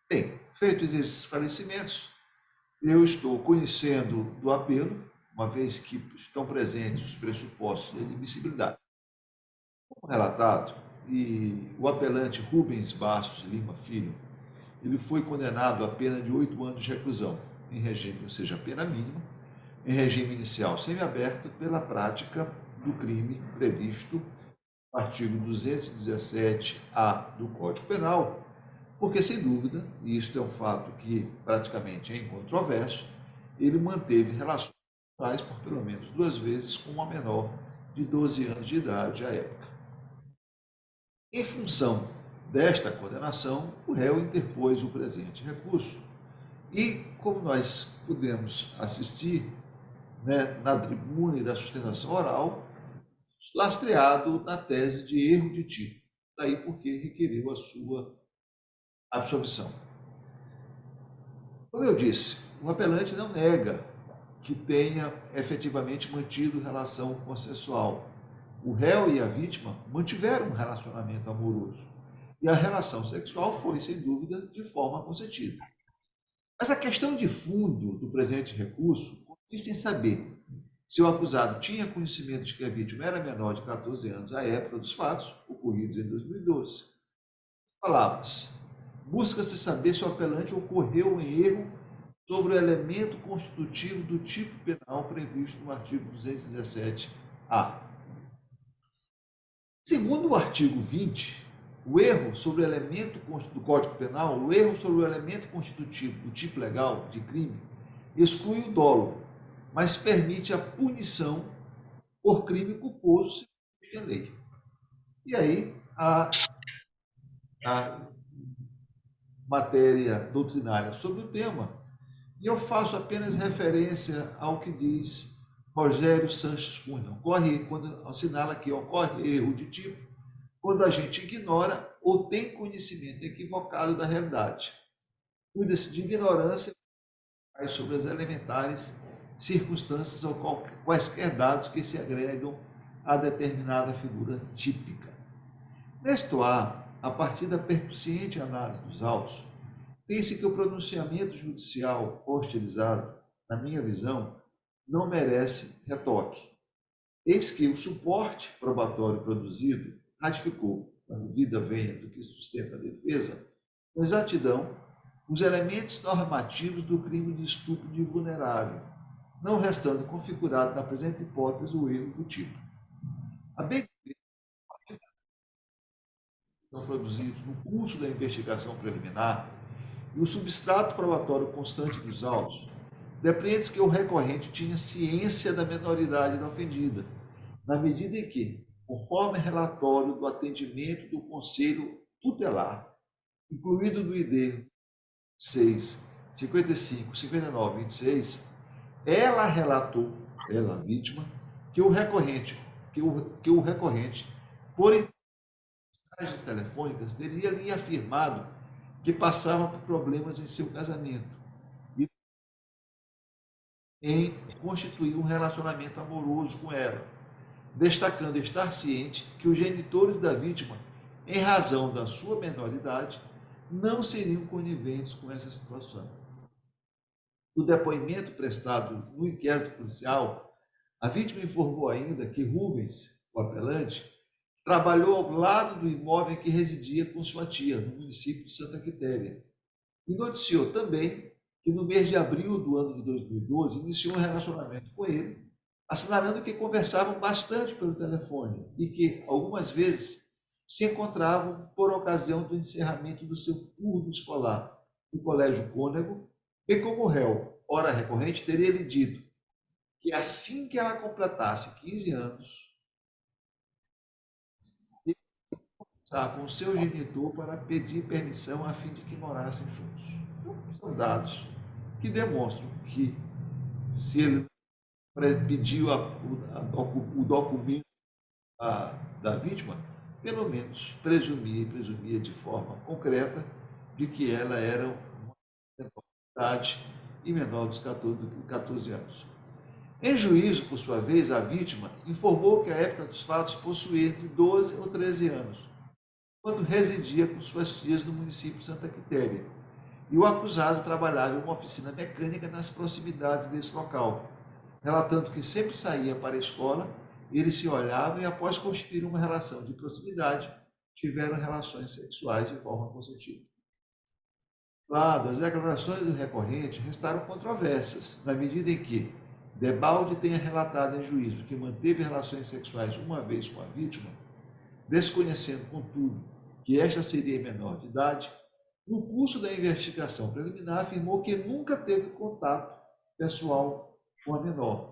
Bem, feitos esses esclarecimentos, eu estou conhecendo do apelo, uma vez que estão presentes os pressupostos de admissibilidade. Como relatado, e o apelante Rubens Bastos Lima Filho, ele foi condenado a pena de 8 anos de reclusão, em regime, ou seja, pena mínima, em regime inicial semiaberto, pela prática do crime previsto no artigo 217-A do Código Penal, porque, sem dúvida, e isto é um fato que praticamente é incontroverso, ele manteve relações sexuais por pelo menos 2 vezes com uma menor de 12 anos de idade à época. Em função desta condenação, o réu interpôs o presente recurso e, como nós pudemos assistir, na tribuna da sustentação oral, lastreado na tese de erro de tipo, daí porque requeriu a sua absolvição. Como eu disse, o apelante não nega que tenha efetivamente mantido relação consensual. O réu e a vítima mantiveram um relacionamento amoroso e a relação sexual foi, sem dúvida, de forma consentida. Mas a questão de fundo do presente recurso consiste em saber se o acusado tinha conhecimento de que a vítima era menor de 14 anos à época dos fatos ocorridos em 2012. Palavras. Busca-se saber se o apelante ocorreu em erro sobre o elemento constitutivo do tipo penal previsto no artigo 217-A. Segundo o artigo 20, o erro sobre o elemento do Código Penal, o erro sobre o elemento constitutivo do tipo legal de crime, exclui o dolo, mas permite a punição por crime culposo segundo a lei. E aí, a matéria doutrinária sobre o tema, e eu faço apenas referência ao que diz Rogério Sanches Cunha. Quando assinala que ocorre erro de tipo, quando a gente ignora ou tem conhecimento equivocado da realidade. Cuida-se de ignorância sobre as elementares circunstâncias ou quaisquer dados que se agregam a determinada figura típica. Neste a partir da percussiente análise dos autos, tem-se que o pronunciamento judicial hostilizado, na minha visão, não merece retoque. Eis que o suporte probatório produzido ratificou, na medida venha do que sustenta a defesa, com exatidão, os elementos normativos do crime de estupro de vulnerável, não restando configurado na presente hipótese o erro do tipo. A bem são produzidos no curso da investigação preliminar e o substrato probatório constante dos autos, depreende-se que o recorrente tinha ciência da menoridade da ofendida, na medida em que, conforme relatório do atendimento do Conselho Tutelar, incluído no ID 6, 55, 59, 26, ela relatou, ela, a vítima, que o recorrente, por mensagens telefônicas, teria lhe afirmado que passava por problemas em seu casamento e em constituir um relacionamento amoroso com ela, destacando estar ciente que os genitores da vítima, em razão da sua menoridade, não seriam coniventes com essa situação. No depoimento prestado no inquérito policial, a vítima informou ainda que Rubens, o apelante, trabalhou ao lado do imóvel em que residia com sua tia, no município de Santa Quitéria, e noticiou também que no mês de abril do ano de 2012 iniciou um relacionamento com ele, assinalando que conversavam bastante pelo telefone e que, algumas vezes, se encontravam por ocasião do encerramento do seu turno escolar no Colégio Cônego, e como réu, ora recorrente, teria lhe dito que assim que ela completasse 15 anos, ele ia conversar com o seu genitor para pedir permissão a fim de que morassem juntos. Então, são dados que demonstram que, se ele pediu o documento da vítima, pelo menos presumia de forma concreta de que ela era uma idade e menor dos 14 anos. Em juízo, por sua vez, a vítima informou que a época dos fatos possuía entre 12 ou 13 anos, quando residia com suas tias no município de Santa Quitéria, e o acusado trabalhava em uma oficina mecânica nas proximidades desse local, relatando que sempre saía para a escola, eles se olhavam e, após constituir uma relação de proximidade, tiveram relações sexuais de forma consentida. Claro, as declarações do recorrente restaram controversas, na medida em que Debalde tenha relatado em juízo que manteve relações sexuais uma vez com a vítima, desconhecendo, contudo, que esta seria menor de idade. No curso da investigação preliminar, afirmou que nunca teve contato pessoal com a menor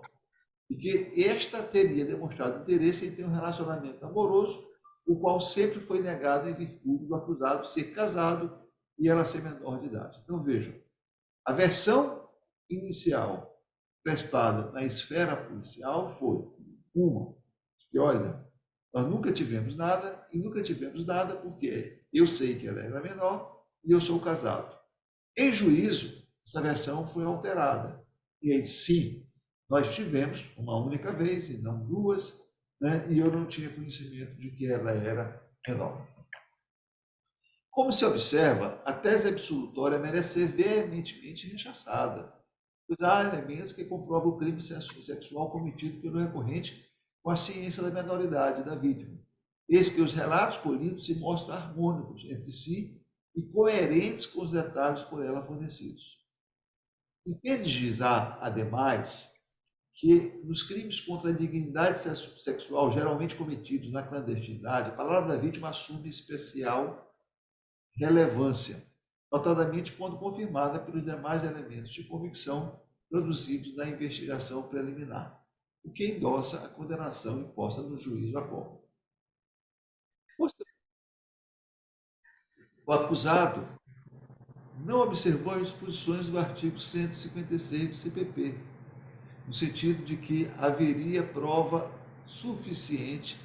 e que esta teria demonstrado interesse em ter um relacionamento amoroso, o qual sempre foi negado em virtude do acusado ser casado e ela ser menor de idade. Então, vejam, a versão inicial prestada na esfera policial foi uma, que olha, nós nunca tivemos nada, e nunca tivemos nada porque eu sei que ela era menor e eu sou casado. Em juízo, essa versão foi alterada. E aí, sim, nós tivemos uma única vez, e não duas, né? E eu não tinha conhecimento de que ela era menor. Como se observa, a tese absolutória merece ser veementemente rechaçada, pois há elementos que comprovam o crime sexual cometido pelo recorrente com a ciência da menoridade da vítima. Eis que os relatos colhidos se mostram harmônicos entre si e coerentes com os detalhes por ela fornecidos. Impede gizar, ademais, que nos crimes contra a dignidade sexual geralmente cometidos na clandestinidade, a palavra da vítima assume especial relevância, notadamente quando confirmada pelos demais elementos de convicção produzidos na investigação preliminar, o que endossa a condenação imposta no juízo a qual. O acusado não observou as disposições do artigo 156 do CPP, no sentido de que haveria prova suficiente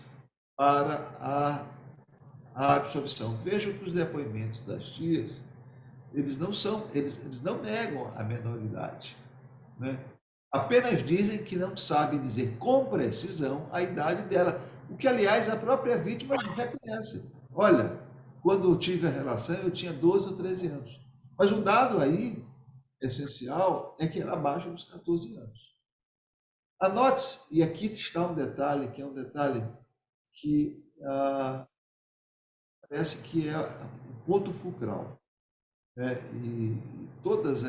para a absolvição. Vejam que os depoimentos das tias, eles não negam a menoridade, né? Apenas dizem que não sabem dizer com precisão a idade dela, o que, aliás, a própria vítima reconhece. Olha, quando eu tive a relação, eu tinha 12 ou 13 anos. Mas o dado aí, essencial, é que era abaixo dos 14 anos. Anote-se, e aqui está um detalhe, que é um detalhe que parece que é o ponto fulcral, né? E todos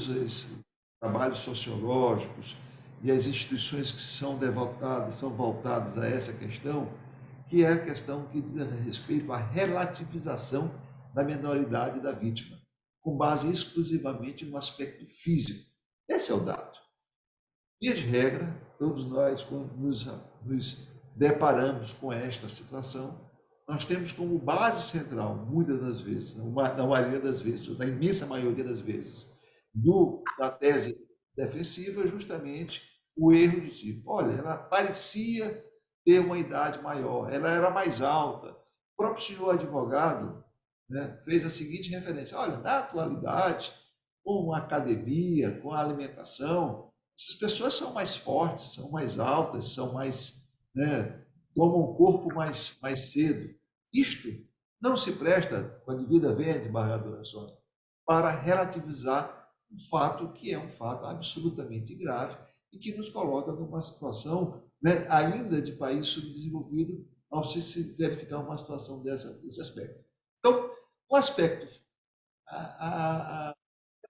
os trabalhos sociológicos e as instituições que são voltadas a essa questão, que é a questão que diz respeito à relativização da menoridade da vítima, com base exclusivamente no aspecto físico. Esse é o dado. Via de regra, todos nós, quando nos deparamos com esta situação, nós temos como base central, muitas das vezes, na maioria das vezes, ou na imensa maioria das vezes, da tese defensiva, justamente o erro de tipo, olha, ela parecia ter uma idade maior, ela era mais alta. O próprio senhor advogado, né, fez a seguinte referência, olha, na atualidade, com a academia, com a alimentação, essas pessoas são mais fortes, são mais altas, são mais, né, tomam o corpo mais cedo. Isto não se presta, com a devida veia de desembargadora Sônia, para relativizar um fato que é um fato absolutamente grave e que nos coloca numa situação, né, ainda de país subdesenvolvido, ao se verificar uma situação desse aspecto. Então, o aspecto, a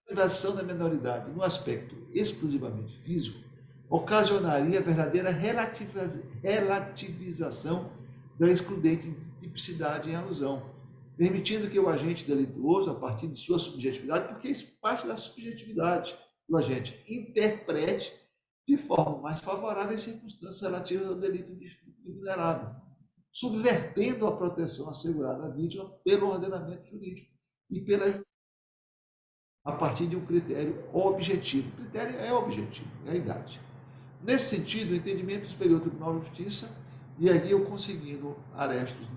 relativização da menoridade no aspecto exclusivamente físico ocasionaria a verdadeira relativização da excludente tipicidade em alusão, permitindo que o agente delituoso, a partir de sua subjetividade, porque isso parte da subjetividade do agente, interprete de forma mais favorável as circunstâncias relativas ao delito de estupro vulnerável, subvertendo a proteção assegurada à vítima pelo ordenamento jurídico e a partir de um critério objetivo. O critério é objetivo, é a idade. Nesse sentido, o entendimento do Superior Tribunal de Justiça, e aí eu conseguindo arestos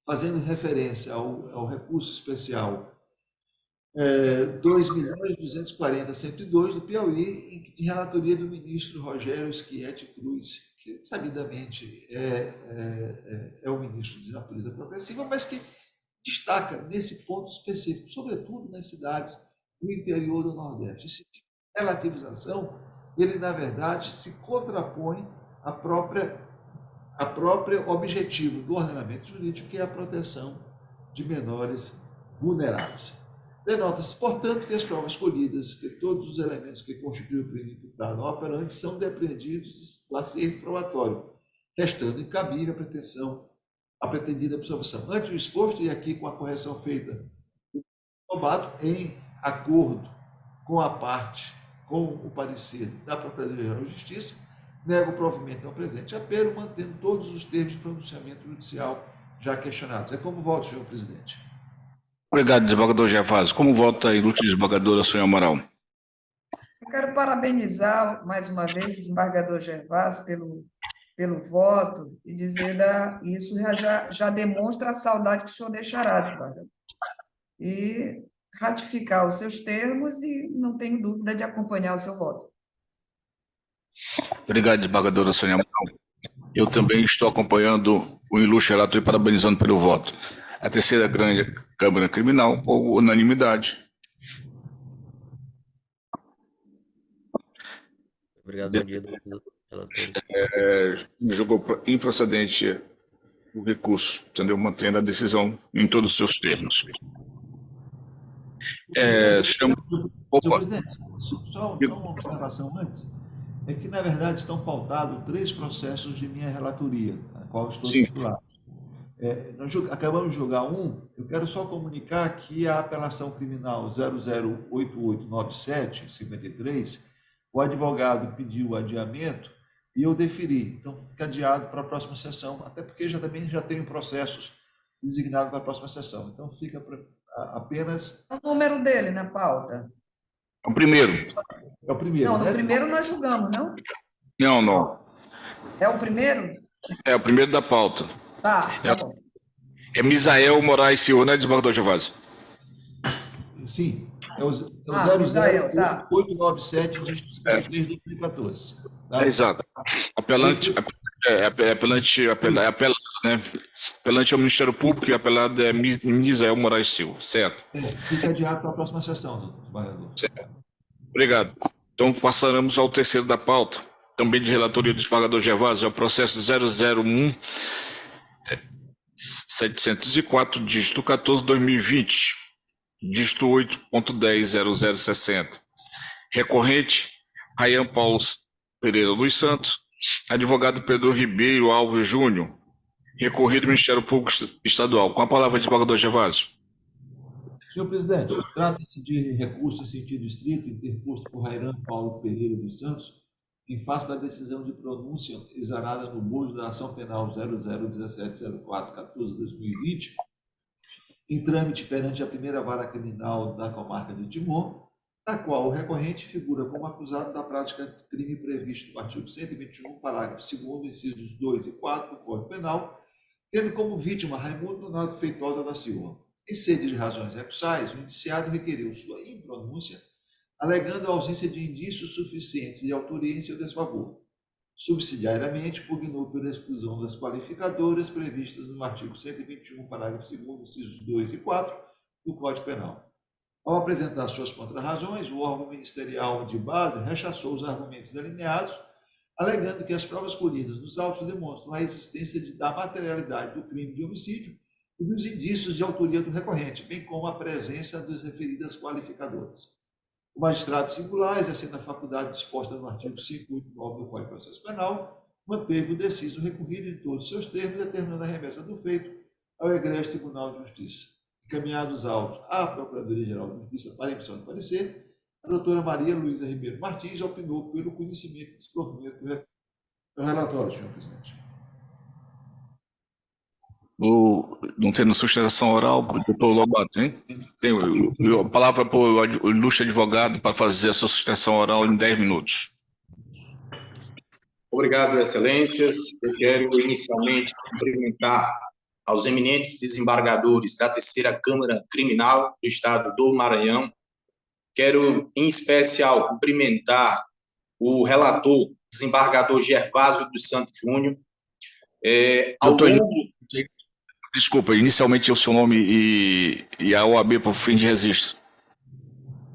fazendo referência ao recurso especial 2.240.102 do Piauí, em relatoria do ministro Rogério Schietti Cruz, que sabidamente é o ministro de natureza progressiva, mas que destaca nesse ponto específico, sobretudo nas cidades do interior do Nordeste. Esse tipo de relativização, ele, na verdade, se contrapõe à própria objetivo do ordenamento jurídico, que é a proteção de menores vulneráveis. Denota-se, portanto, que as provas escolhidas, que todos os elementos que constituem o crime imputado ao operante são depreendidos do acervo probatório, restando incabível a pretendida absolvição. Ante o exposto, e aqui com a correção feita do Lobato, em acordo com a parte, com o parecer da Procuradoria-Geral de Justiça, nego o provimento ao presente apelo, mantendo todos os termos de pronunciamento judicial já questionados. É como voto, senhor presidente. Obrigado, desembargador Gervásio. Como vota a ilustre desembargadora Sônia Amaral? Eu quero parabenizar mais uma vez o desembargador Gervásio pelo voto e dizer isso já demonstra a saudade que o senhor deixará, desembargador. E ratificar os seus termos e não tenho dúvida de acompanhar o seu voto. Obrigado, desembargadora Sônia Amaral. Eu também estou acompanhando o ilustre relator e parabenizando pelo voto. A terceira grande Câmara Criminal, por unanimidade. Obrigado, bom dia, relatores. Julgou improcedente o recurso, entendeu? Mantendo a decisão em todos os seus termos. Senhor presidente, só uma observação antes. É que, na verdade, estão pautados 3 processos de minha relatoria, a qual estou titular. Nós acabamos de julgar um, eu quero só comunicar que a apelação criminal 008897-53, o advogado pediu adiamento e eu deferi. Então, fica adiado para a próxima sessão, até porque também já tenho processos designados para a próxima sessão. Então, fica apenas... O número dele na pauta? O primeiro. É o primeiro. Não, no primeiro nós julgamos, não? Não. É o primeiro? É o primeiro da pauta. Tá bom. É Misael Moraes Silva, né, desembargador Gervásio? Sim. É o Misael, tá. 0897, dígito 53 de 2014. Tá? Exato. Apelante, né? Apelante ao Ministério Público e apelado é Misael Moraes Silva, certo? Fica adiado para a próxima sessão, desembargador. Certo. Obrigado. Então, passaremos ao terceiro da pauta, também de relatoria do desembargador Gervásio, é o processo 001-704, dígito 14/2020, dígito 8.10.0060. Recorrente, Rayan Paulo Pereira Luiz Santos, advogado Pedro Ribeiro Alves Júnior, recorrido ao Ministério Público Estadual. Com a palavra, desembargador Gervásio. Senhor presidente, trata-se de recurso em sentido estrito interposto por Rayan Paulo Pereira dos Santos, em face da decisão de pronúncia exarada no bojo da ação penal 00170414/2020, em trâmite perante a primeira vara criminal da comarca de Timor, na qual o recorrente figura como acusado da prática de crime previsto no artigo 121, parágrafo 2º, incisos 2 e 4 do Código Penal, tendo como vítima Raimundo Donato Feitosa da Silva. Em sede de razões recursais, o indiciado requeriu sua impronúncia, alegando a ausência de indícios suficientes de autoria em seu desfavor. Subsidiariamente, pugnou pela exclusão das qualificadoras previstas no artigo 121, parágrafo 2º, incisos 2 e 4 do Código Penal. Ao apresentar suas contrarrazões, o órgão ministerial de base rechaçou os argumentos delineados, alegando que as provas colhidas nos autos demonstram a existência da materialidade do crime de homicídio e dos indícios de autoria do recorrente, bem como a presença das referidas qualificadoras. O magistrado singular, exercendo a faculdade disposta no artigo 589 do Código de Processo Penal, manteve o deciso recorrido em todos os seus termos, determinando a remessa do feito ao egrégio Tribunal de Justiça. Encaminhados os autos à Procuradoria-Geral de Justiça para emissão de parecer, a doutora Maria Luísa Ribeiro Martins opinou pelo conhecimento e desprovimento do relatório, senhor presidente. Não tendo sustentação oral, doutor Lobato, hein? Tem a palavra para o ilustre advogado para fazer a sua sustentação oral em 10 minutos. Obrigado, excelências. Eu quero inicialmente cumprimentar aos eminentes desembargadores da Terceira Câmara Criminal do Estado do Maranhão. Quero, em especial, cumprimentar o relator, desembargador Gervásio dos Santos Júnior. Doutor, desculpa, inicialmente o seu nome e a OAB por fim de registro.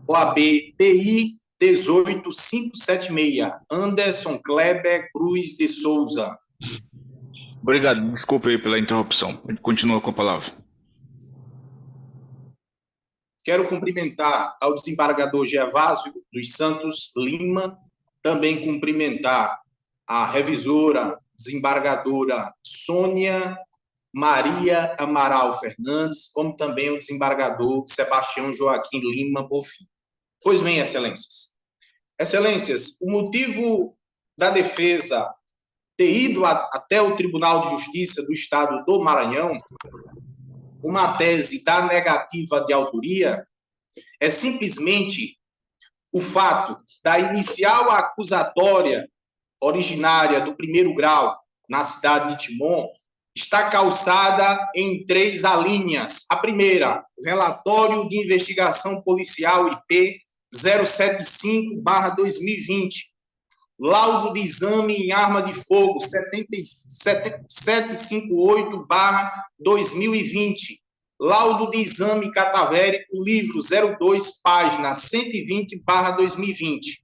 OAB PI 18576, Anderson Kleber Cruz de Souza. Obrigado, desculpe aí pela interrupção. Continua com a palavra. Quero cumprimentar ao desembargador Gervásio dos Santos Lima, também cumprimentar a revisora, desembargadora Sônia Maria Amaral Fernandes, como também o desembargador Sebastião Joaquim Lima Bonfim. Pois bem, excelências. Excelências, o motivo da defesa ter ido até o Tribunal de Justiça do Estado do Maranhão, uma tese da negativa de autoria, é simplesmente o fato da inicial acusatória originária do primeiro grau na cidade de Timon está calçada em 3 alíneas. A primeira, o relatório de investigação policial IP 075/2020, laudo de exame em arma de fogo 758/2020, laudo de exame catavérico, livro 02, página 120/2020.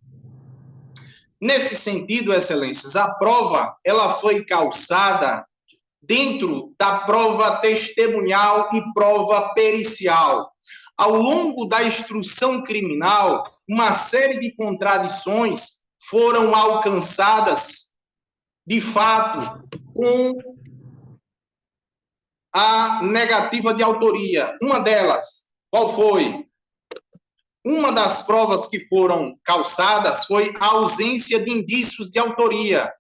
Nesse sentido, excelências, a prova ela foi calçada dentro da prova testemunhal e prova pericial. Ao longo da instrução criminal, uma série de contradições foram alcançadas, de fato, com a negativa de autoria. Uma delas, qual foi? Uma das provas que foram calçadas foi a ausência de indícios de autoria.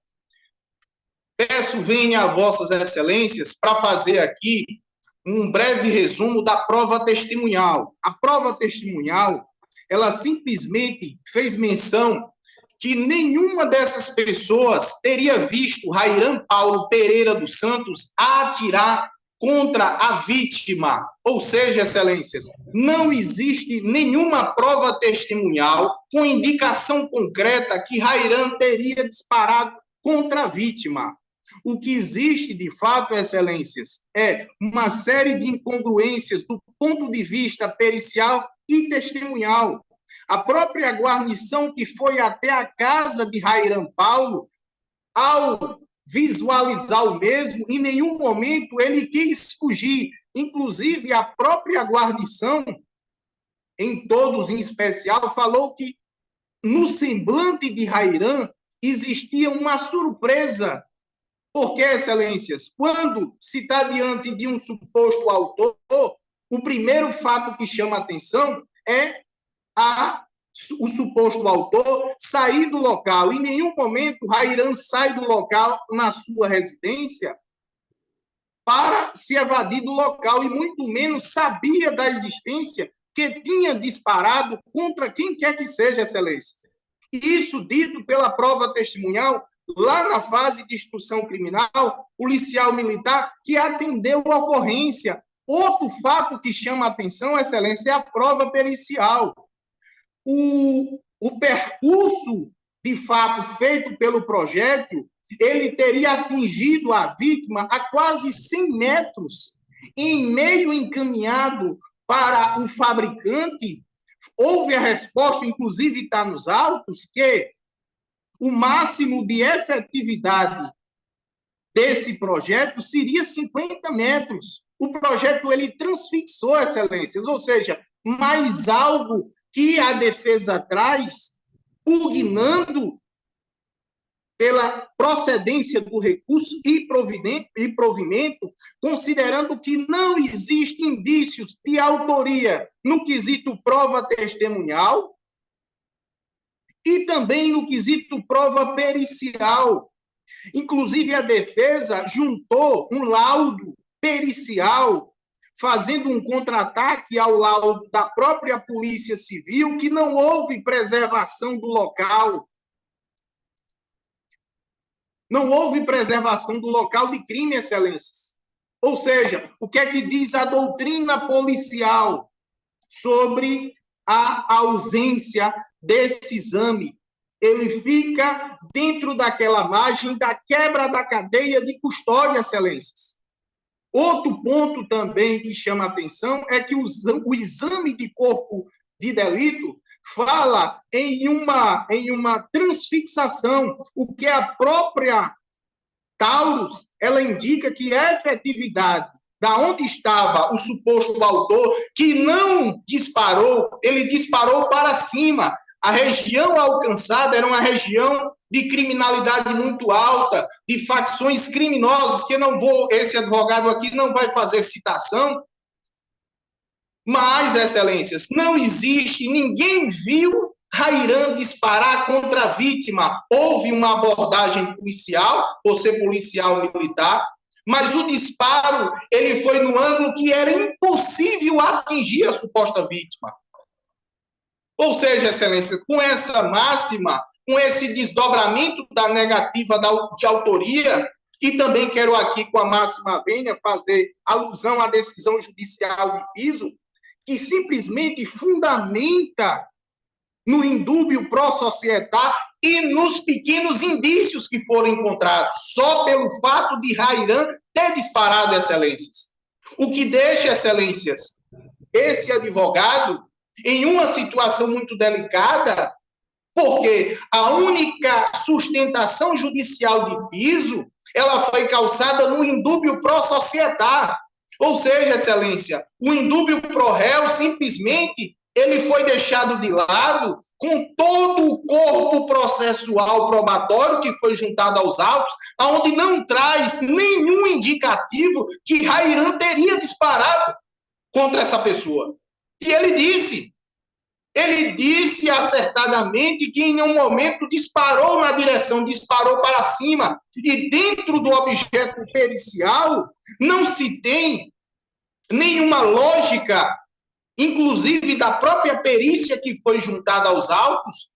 Peço venha a vossas excelências para fazer aqui um breve resumo da prova testemunhal. A prova testemunhal, ela simplesmente fez menção que nenhuma dessas pessoas teria visto Rairan Paulo Pereira dos Santos atirar contra a vítima. Ou seja, excelências, não existe nenhuma prova testemunhal com indicação concreta que Rairan teria disparado contra a vítima. O que existe, de fato, excelências, é uma série de incongruências do ponto de vista pericial e testemunhal. A própria guarnição que foi até a casa de Rairan Paulo, ao visualizar o mesmo, em nenhum momento ele quis fugir. Inclusive, a própria guarnição, em todos em especial, falou que no semblante de Rairan existia uma surpresa. Porque, excelências, quando se está diante de um suposto autor, o primeiro fato que chama a atenção é o suposto autor sair do local. Em nenhum momento Rairan sai do local na sua residência para se evadir do local, e muito menos sabia da existência que tinha disparado contra quem quer que seja, excelências. Isso dito pela prova testemunhal, lá na fase de instrução criminal, policial militar que atendeu a ocorrência. Outro fato que chama a atenção, excelência, é a prova pericial. O percurso, de fato, feito pelo projétil, ele teria atingido a vítima a quase 100 metros, em meio encaminhado para o fabricante. Houve a resposta, inclusive está nos autos, que o máximo de efetividade desse projeto seria 50 metros. O projeto ele transfixou, excelências, ou seja, mais algo que a defesa traz, pugnando pela procedência do recurso e provimento, considerando que não existem indícios de autoria no quesito prova testemunhal e também no quesito prova pericial. Inclusive, a defesa juntou um laudo pericial, fazendo um contra-ataque ao laudo da própria Polícia Civil, que não houve preservação do local. Não houve preservação do local de crime, excelências. Ou seja, o que é que diz a doutrina policial sobre a ausência desse exame? Ele fica dentro daquela margem da quebra da cadeia de custódia, excelências. Outro ponto também que chama a atenção é que o exame de corpo de delito fala em uma transfixação, o que a própria Taurus, ela indica que a efetividade da onde estava o suposto autor, que não disparou, ele disparou para cima. A região alcançada era uma região de criminalidade muito alta, de facções criminosas, que esse advogado aqui não vai fazer citação, mas, excelências, não existe, ninguém viu Rairan disparar contra a vítima. Houve uma abordagem policial, por ser policial militar, mas o disparo ele foi no ângulo que era impossível atingir a suposta vítima. Ou seja, excelência, com essa máxima, com esse desdobramento da negativa de autoria, e também quero aqui, com a máxima vênia, fazer alusão à decisão judicial de piso, que simplesmente fundamenta no indúbio pró-societar e nos pequenos indícios que foram encontrados, só pelo fato de Rairan ter disparado, excelências. O que deixa, excelências, esse advogado em uma situação muito delicada, porque a única sustentação judicial de piso, ela foi calçada no indúbio pró-societar. Ou seja, excelência, o indúbio pró-réu simplesmente ele foi deixado de lado com todo o corpo processual probatório que foi juntado aos autos, onde não traz nenhum indicativo que Rairan teria disparado contra essa pessoa. E ele disse acertadamente que em um momento disparou na direção, disparou para cima, e dentro do objeto pericial não se tem nenhuma lógica, inclusive da própria perícia que foi juntada aos autos,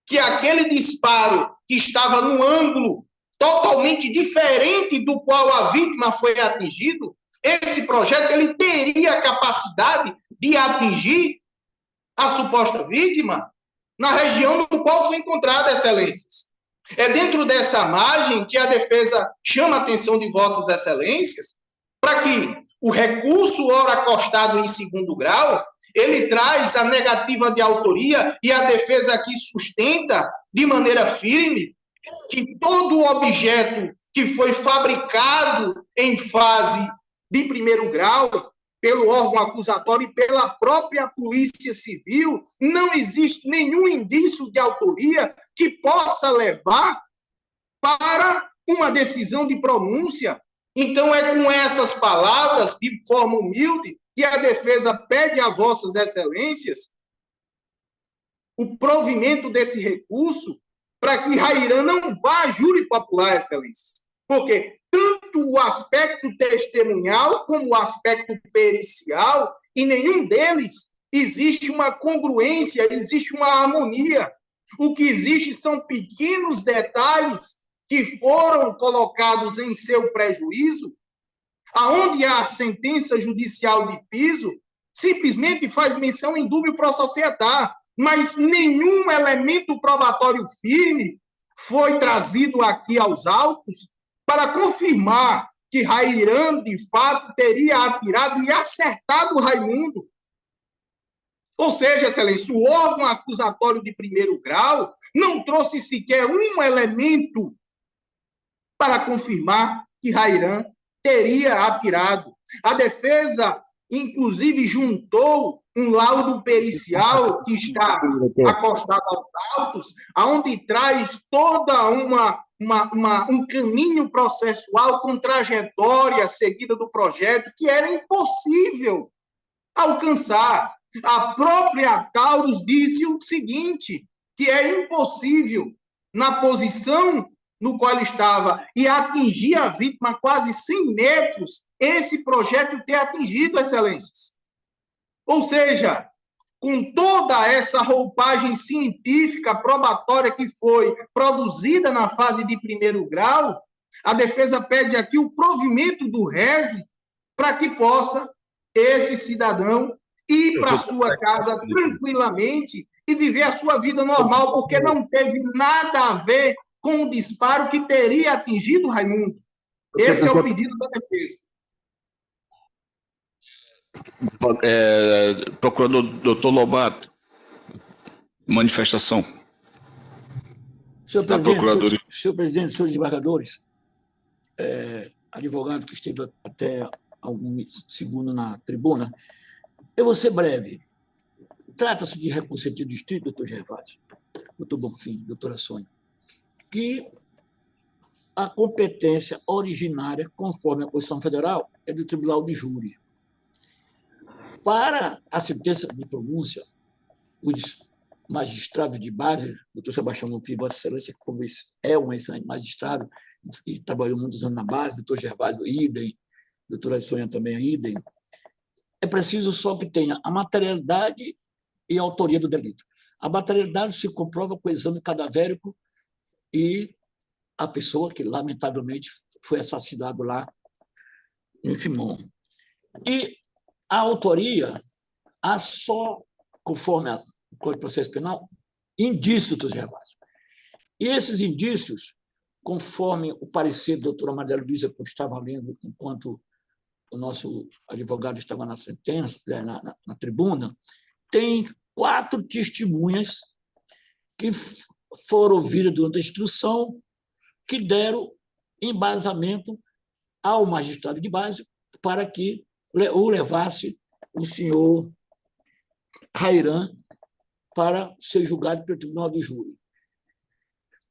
que aquele disparo que estava num ângulo totalmente diferente do qual a vítima foi atingido, esse projeto ele teria a capacidade de atingir a suposta vítima na região no qual foi encontrada, excelências. É dentro dessa margem que a defesa chama a atenção de vossas excelências para que o recurso, ora acostado em segundo grau, ele traz a negativa de autoria e a defesa aqui sustenta de maneira firme que todo objeto que foi fabricado em fase de primeiro grau, pelo órgão acusatório e pela própria Polícia Civil, não existe nenhum indício de autoria que possa levar para uma decisão de pronúncia. Então, é com essas palavras, de forma humilde, que a defesa pede a vossas excelências o provimento desse recurso para que Rairan não vá a júri popular, excelência. Porque tanto o aspecto testemunhal como o aspecto pericial, em nenhum deles existe uma congruência, existe uma harmonia. O que existe são pequenos detalhes que foram colocados em seu prejuízo, aonde a sentença judicial de piso simplesmente faz menção em dúbio pró-societar, mas nenhum elemento probatório firme foi trazido aqui aos autos para confirmar que Rairan, de fato, teria atirado e acertado Raimundo. Ou seja, excelência, o órgão acusatório de primeiro grau não trouxe sequer um elemento para confirmar que Rairan teria atirado. A defesa, inclusive, juntou um laudo pericial que está acostado aos autos, onde traz toda um caminho processual com trajetória seguida do projeto que era impossível alcançar. A própria Taurus disse o seguinte, que é impossível, na posição no qual ele estava, e atingir a vítima a quase 100 metros, esse projeto ter atingido, excelências. Ou seja, com toda essa roupagem científica, probatória que foi produzida na fase de primeiro grau, A defesa pede aqui o provimento do rese para que possa esse cidadão ir para sua casa tranquilamente e viver a sua vida normal, porque não teve nada a ver com o disparo que teria atingido Raimundo. Esse é o pedido da defesa. Procurador doutor Lobato, manifestação da Procuradoria. Senhor presidente, senhores desembargadores, advogado que esteve até alguns segundos na tribuna, eu vou ser breve. Trata-se de recurso de distrito, doutor Gervásio, doutor Bonfim, doutora Sônia, que a competência originária, conforme a Constituição Federal, é do Tribunal de Júri. Para a sentença de pronúncia, os magistrados de base, doutor Sebastião Bonfim, Vossa Excelência, que é um excelente magistrado e trabalhou muitos anos na base, doutor Gervásio, idem, doutora Sônia também, idem, é preciso só que tenha a materialidade e a autoria do delito. A materialidade se comprova com o exame cadavérico e a pessoa que, lamentavelmente, foi assassinada lá no Timon. E a autoria, há só, conforme o Código de Processo Penal, indícios, doutor Gervásio. E esses indícios, conforme o parecer da doutora Maria Luísa, que eu estava lendo enquanto o nosso advogado estava na sentença, na tribuna, tem 4 testemunhas que foram ouvidas durante a instrução, que deram embasamento ao magistrado de base para que o levasse o senhor Rairan para ser julgado pelo Tribunal de Júri.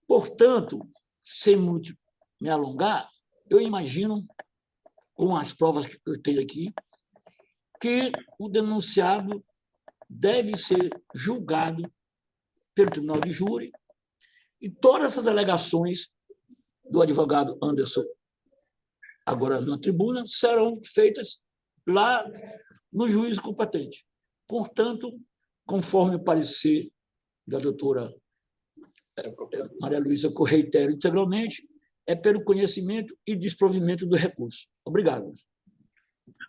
Portanto, sem muito me alongar, eu imagino, com as provas que eu tenho aqui, que o denunciado deve ser julgado pelo Tribunal de Júri e todas essas alegações do advogado Anderson, agora na tribuna, serão feitas lá no juízo competente. Portanto, conforme o parecer da doutora Maria Luísa, que eu reitero integralmente, é pelo conhecimento e desprovimento do recurso. Obrigado.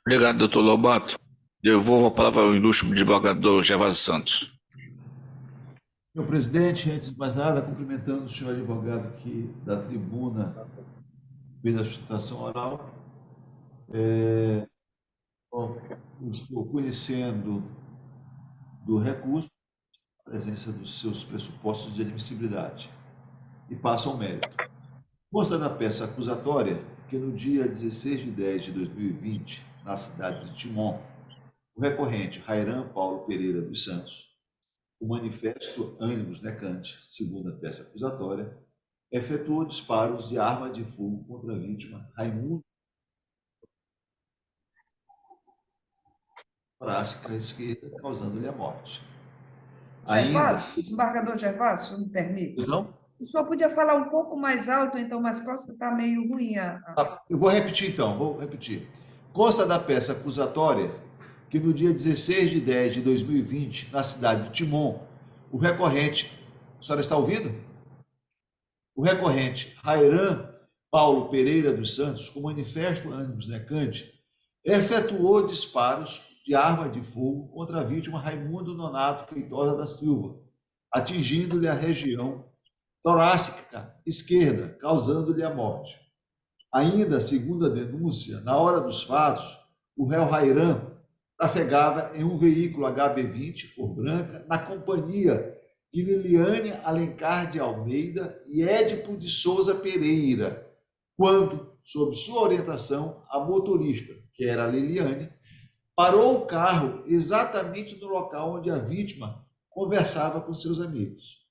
Obrigado, doutor Lobato. Devolvo a palavra ao ilustre desembargador Gervásio Santos. Senhor presidente, antes de mais nada, cumprimentando o senhor advogado aqui da tribuna, fez a sustentação oral. Estou conhecendo do recurso, a presença dos seus pressupostos de admissibilidade, e passo ao mérito. Consta na peça acusatória que no dia 16 de 10 de 2020, na cidade de Timon, o recorrente Rairan Paulo Pereira dos Santos, o manifesto ânimos necante, segundo a peça acusatória, efetuou disparos de arma de fogo contra a vítima Raimundo torácica esquerda, causando-lhe a morte. Gervásio, desembargador Gervásio, me permite? Não? O senhor podia falar um pouco mais alto, então, mais próximo, está meio ruim. Eu vou repetir, então, Consta da peça acusatória que no dia 16 de 10 de 2020, na cidade de Timon, o recorrente... A senhora está ouvindo? O recorrente Rairan Paulo Pereira dos Santos, com manifesto ânimos necante, efetuou disparos de arma de fogo contra a vítima Raimundo Nonato Feitosa da Silva, atingindo-lhe a região torácica esquerda, causando-lhe a morte. Ainda, segundo a denúncia, na hora dos fatos, o réu Rairan trafegava em um veículo HB20 cor branca na companhia de Liliane Alencar de Almeida e Édipo de Souza Pereira, quando, sob sua orientação, a motorista, que era a Liliane, parou o carro exatamente no local onde a vítima conversava com seus amigos.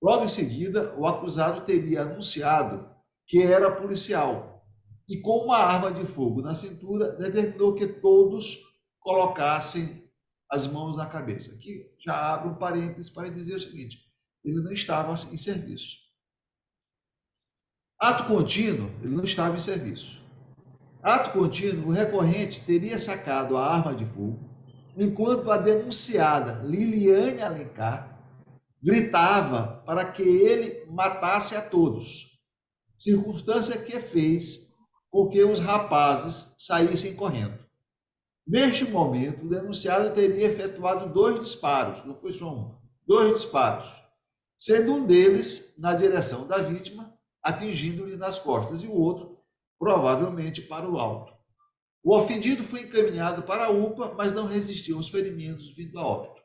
Logo em seguida, o acusado teria anunciado que era policial e, com uma arma de fogo na cintura, determinou que todos colocassem as mãos na cabeça. Aqui já abre um parênteses para dizer o seguinte: ele não estava em serviço. Ato contínuo, ele não estava em serviço. Ato contínuo, o recorrente teria sacado a arma de fogo, enquanto a denunciada Liliane Alencar gritava para que ele matasse a todos. circunstância que fez com que os rapazes saíssem correndo. Neste momento, o denunciado teria efetuado 2 disparos, não foi só um, 2 disparos, sendo um deles na direção da vítima, atingindo-lhe nas costas, e o outro, provavelmente, para o alto. O ofendido foi encaminhado para a UPA, mas não resistiu aos ferimentos vindo a óbito.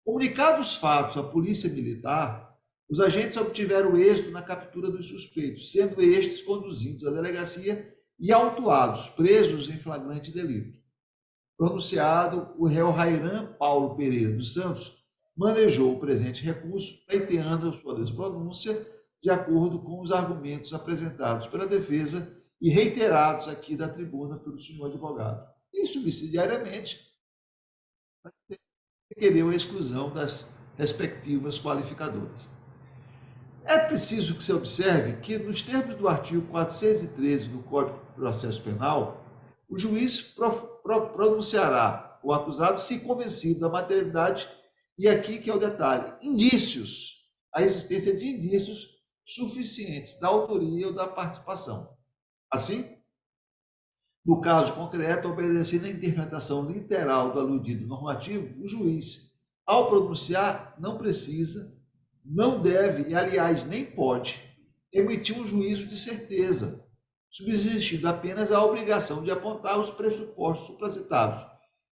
Comunicados os fatos à Polícia Militar, os agentes obtiveram êxito na captura dos suspeitos, sendo estes conduzidos à delegacia e autuados, presos em flagrante delito. Pronunciado, o réu Rairan Paulo Pereira dos Santos manejou o presente recurso, pleiteando a sua despronúncia de acordo com os argumentos apresentados pela defesa e reiterados aqui da tribuna pelo senhor advogado. E, subsidiariamente, requereu a exclusão das respectivas qualificadoras. É preciso que se observe que, nos termos do artigo 413 do Código de Processo Penal, o juiz pronunciará o acusado se convencido da materialidade, e aqui que é o detalhe, indícios, a existência de indícios suficientes da autoria ou da participação. Assim, no caso concreto, obedecendo à interpretação literal do aludido normativo, o juiz, ao pronunciar, não precisa, não deve e, aliás, nem pode emitir um juízo de certeza, subsistindo apenas a obrigação de apontar os pressupostos supracitados,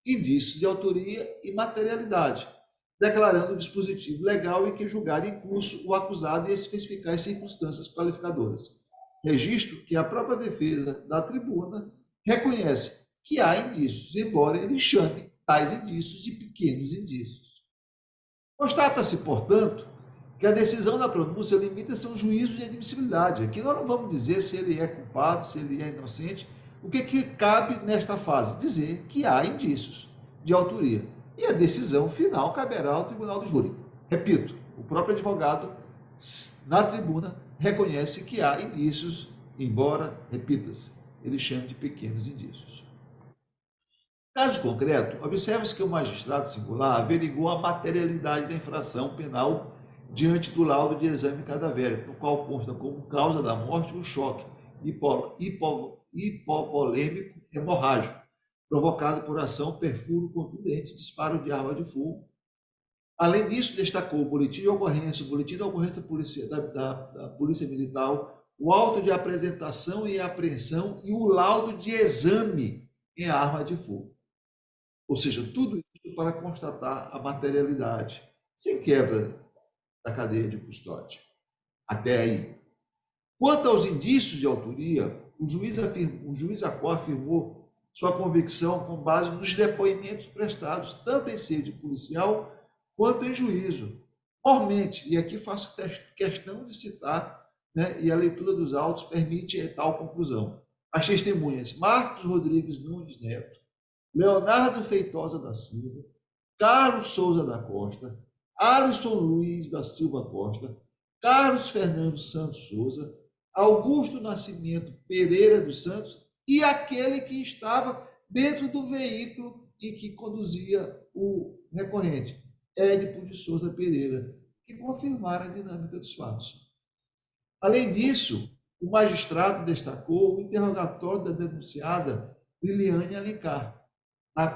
indícios de autoria e materialidade, declarando o dispositivo legal em que julgar em curso o acusado e especificar as circunstâncias qualificadoras. Registro que a própria defesa da tribuna reconhece que há indícios, embora ele chame tais indícios de pequenos indícios. Constata-se, portanto, que a decisão da pronúncia limita-se a um juízo de admissibilidade. Aqui nós não vamos dizer se ele é culpado, se ele é inocente. O que cabe nesta fase? Dizer que há indícios de autoria. E a decisão final caberá ao tribunal do júri. Repito, o próprio advogado, na tribuna, reconhece que há indícios, embora, repita-se, ele chame de pequenos indícios. Caso concreto, observe-se que o magistrado singular averiguou a materialidade da infração penal diante do laudo de exame cadavérico, no qual consta como causa da morte o choque hipovolêmico hemorrágico, provocado por ação, perfuro contundente, disparo de arma de fogo. Além disso, destacou o boletim de ocorrência, da Polícia Militar, o auto de apresentação e apreensão e o laudo de exame em arma de fogo. Ou seja, tudo isso para constatar a materialidade, sem quebra da cadeia de custódia. Até aí. Quanto aos indícios de autoria, o juiz afirmou sua convicção com base nos depoimentos prestados, tanto em sede policial quanto em juízo. Mormente, e aqui faço questão de citar, e a leitura dos autos permite tal conclusão. As testemunhas Marcos Rodrigues Nunes Neto, Leonardo Feitosa da Silva, Carlos Souza da Costa, Alisson Luiz da Silva Costa, Carlos Fernando Santos Souza, Augusto Nascimento Pereira dos Santos e aquele que estava dentro do veículo em que conduzia o recorrente, Édipo de Souza Pereira, que confirmaram a dinâmica dos fatos. Além disso, o magistrado destacou o interrogatório da denunciada Liliane Alencar,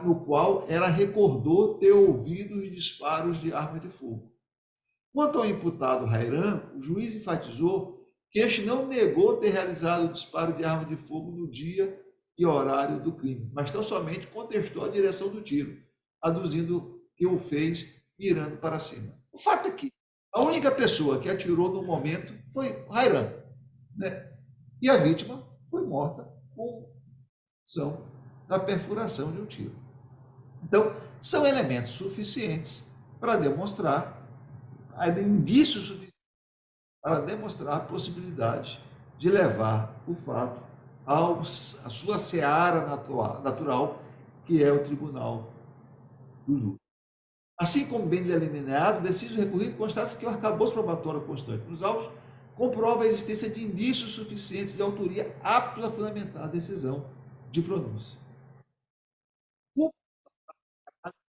no qual ela recordou ter ouvido os disparos de arma de fogo. Quanto ao imputado Rairan, o juiz enfatizou que este não negou ter realizado o disparo de arma de fogo no dia e horário do crime, mas tão somente contestou a direção do tiro, aduzindo que o fez mirando para cima. O fato é que a única pessoa que atirou no momento foi Rairan, e a vítima foi morta com ação da perfuração de um tiro. Então, são elementos suficientes para demonstrar, indícios suficientes para demonstrar a possibilidade de levar o fato à sua seara natural, que é o tribunal do júri. Assim como bem delineado, deciso recorrido, constata-se que o arcabouço probatório constante nos autos comprova a existência de indícios suficientes de autoria aptos a fundamentar a decisão de pronúncia.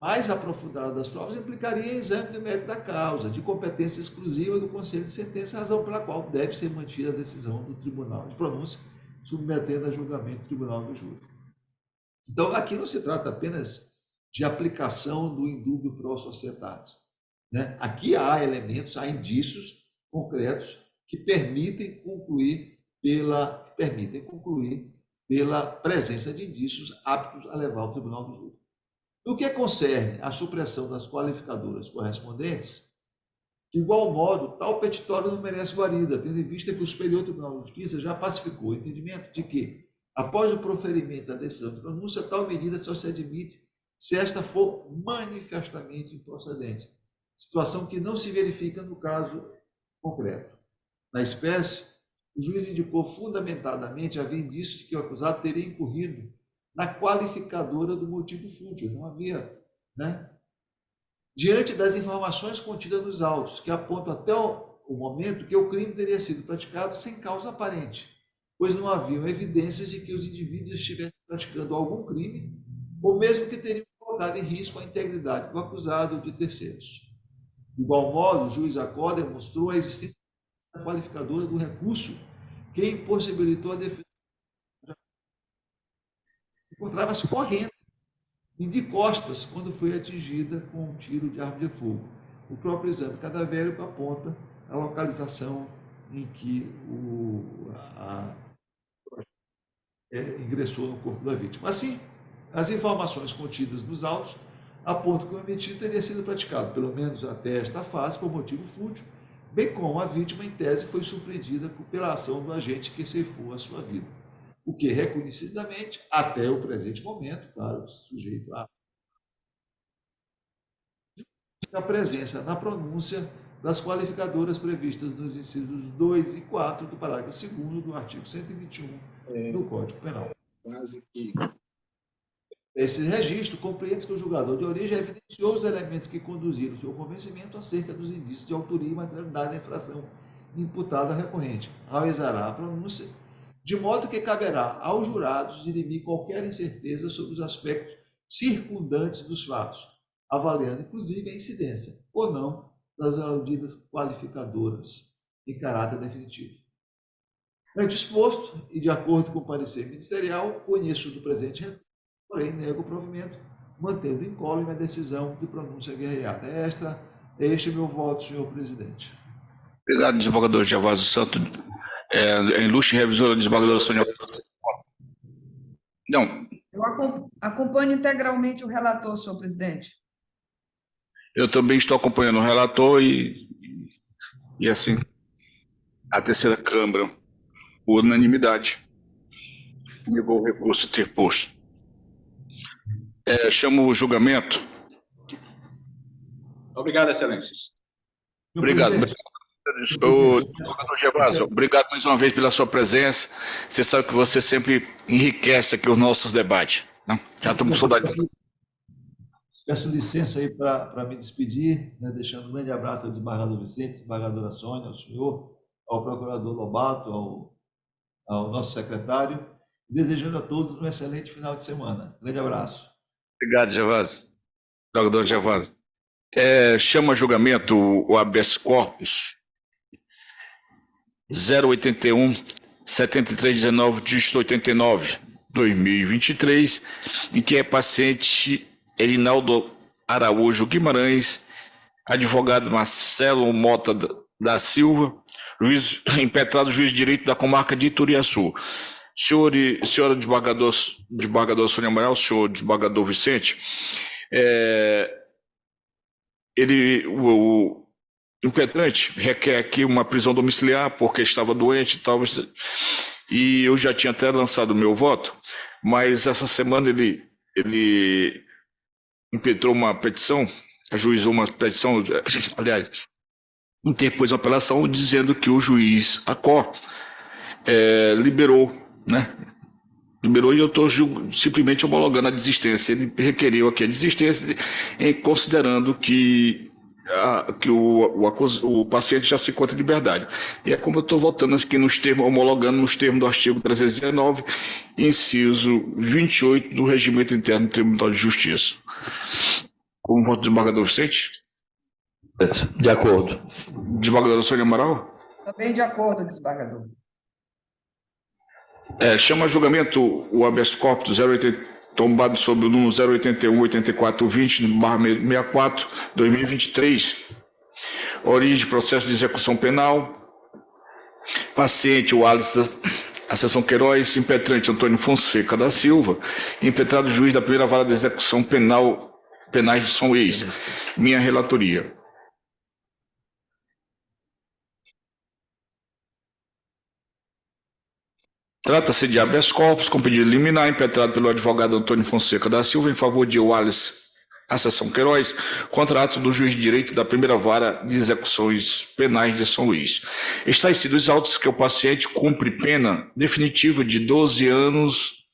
mais aprofundada das provas implicaria em exame do mérito da causa, de competência exclusiva do Conselho de Sentença, razão pela qual deve ser mantida a decisão do Tribunal de Pronúncia, submetendo a julgamento do Tribunal do Júri. Então, aqui não se trata apenas de aplicação do indúbio pro societatis, né? Aqui há elementos, há indícios concretos que permitem concluir pela presença de indícios aptos a levar ao Tribunal do Júri. No que concerne à supressão das qualificadoras correspondentes, de igual modo, tal petitório não merece guarida, tendo em vista que o Superior Tribunal de Justiça já pacificou o entendimento de que, após o proferimento da decisão de pronúncia, tal medida só se admite se esta for manifestamente improcedente, situação que não se verifica no caso concreto. Na espécie, o juiz indicou fundamentadamente haver indícios de que o acusado teria incorrido na qualificadora do motivo fútil, não havia, né? Diante das informações contidas nos autos, que apontam até o momento que o crime teria sido praticado sem causa aparente, pois não haviam evidências de que os indivíduos estivessem praticando algum crime, ou mesmo que teriam colocado em risco a integridade do acusado ou de terceiros. De igual modo, o juiz Acó demonstrou a existência da qualificadora do recurso que impossibilitou a defesa. Encontrava-se correndo e de costas quando foi atingida com um tiro de arma de fogo. O próprio exame cadavérico aponta a localização em que ingressou no corpo da vítima. Assim, as informações contidas nos autos apontam que o homicídio teria sido praticado, pelo menos até esta fase, por motivo fútil, bem como a vítima, em tese, foi surpreendida pela ação do agente que ceifou a sua vida. O que, reconhecidamente, até o presente momento, claro, sujeito à presença na pronúncia das qualificadoras previstas nos incisos 2 e 4 do parágrafo 2º do artigo 121 do Código Penal. Esse registro compreende que o julgador de origem evidenciou os elementos que conduziram o seu convencimento acerca dos indícios de autoria e materialidade da infração imputada à recorrente, ao exarar a pronúncia, de modo que caberá aos jurados dirimir qualquer incerteza sobre os aspectos circundantes dos fatos, avaliando inclusive a incidência, ou não, das aludidas qualificadoras em caráter definitivo. Ante exposto, e de acordo com o parecer ministerial, conheço do presente recurso, porém nego o provimento, mantendo incólume a decisão de pronúncia guerreada. Este é meu voto, senhor presidente. Obrigado, desembargador Gervásio Santos. Ilustre revisora, desembargadora Sônia. Não. Eu acompanho integralmente o relator, senhor presidente. Eu também estou acompanhando o relator e assim, a terceira Câmara, por unanimidade, negou o recurso interposto. Chamo o julgamento. Obrigado, excelências. Obrigado. Desembargador Gervásio, obrigado mais uma vez pela sua presença. Você sabe que você sempre enriquece aqui os nossos debates. Não? Já estamos com saudade. Peço licença aí para me despedir, né, deixando um grande abraço ao desembargador Vicente, desembargadora Sônia, ao senhor, ao procurador Lobato, ao nosso secretário, desejando a todos um excelente final de semana. Grande abraço. Obrigado, Gervásio. Desembargador Gervásio. Chama a julgamento o habeas corpus 081 7319 dígito 89 2023, em que é paciente Erinaldo Araújo Guimarães, advogado Marcelo Mota da Silva, impetrado juiz de direito da comarca de Ituriaçu. Senhora desembargador Sônia Amaral, senhor desembargador Vicente, o impetrante requer aqui uma prisão domiciliar porque estava doente e tal, e eu já tinha até lançado o meu voto, mas essa semana ele impetrou uma petição, ajuizou uma petição, aliás, interpôs uma apelação dizendo que o juiz Acó liberou, né? Liberou, e eu estou simplesmente homologando a desistência. Ele requeriu aqui a desistência, considerando que o paciente já se encontra em liberdade. E é como eu estou votando aqui homologando nos termos do artigo 319, inciso 28 do Regimento Interno do Tribunal de Justiça. Como voto do desembargador Vicente? De acordo. Desembargadora Sônia Amaral? Também de acordo, desembargador. Chama a julgamento o habeas corpus 080, tombado sob o número 081-8420/64, 2023. Origem de processo de execução penal. Paciente, o Alice, a seção Queiroz, impetrante Antônio Fonseca da Silva, impetrado juiz da primeira vara de execução penais de São Luís. Minha relatoria. Trata-se de habeas corpus com pedido liminar impetrado pelo advogado Antônio Fonseca da Silva em favor de Wallace, a seção Queiroz, contra ato do juiz de direito da primeira vara de execuções penais de São Luís. Esclarecidos os autos que o paciente cumpre pena definitiva de 12 anos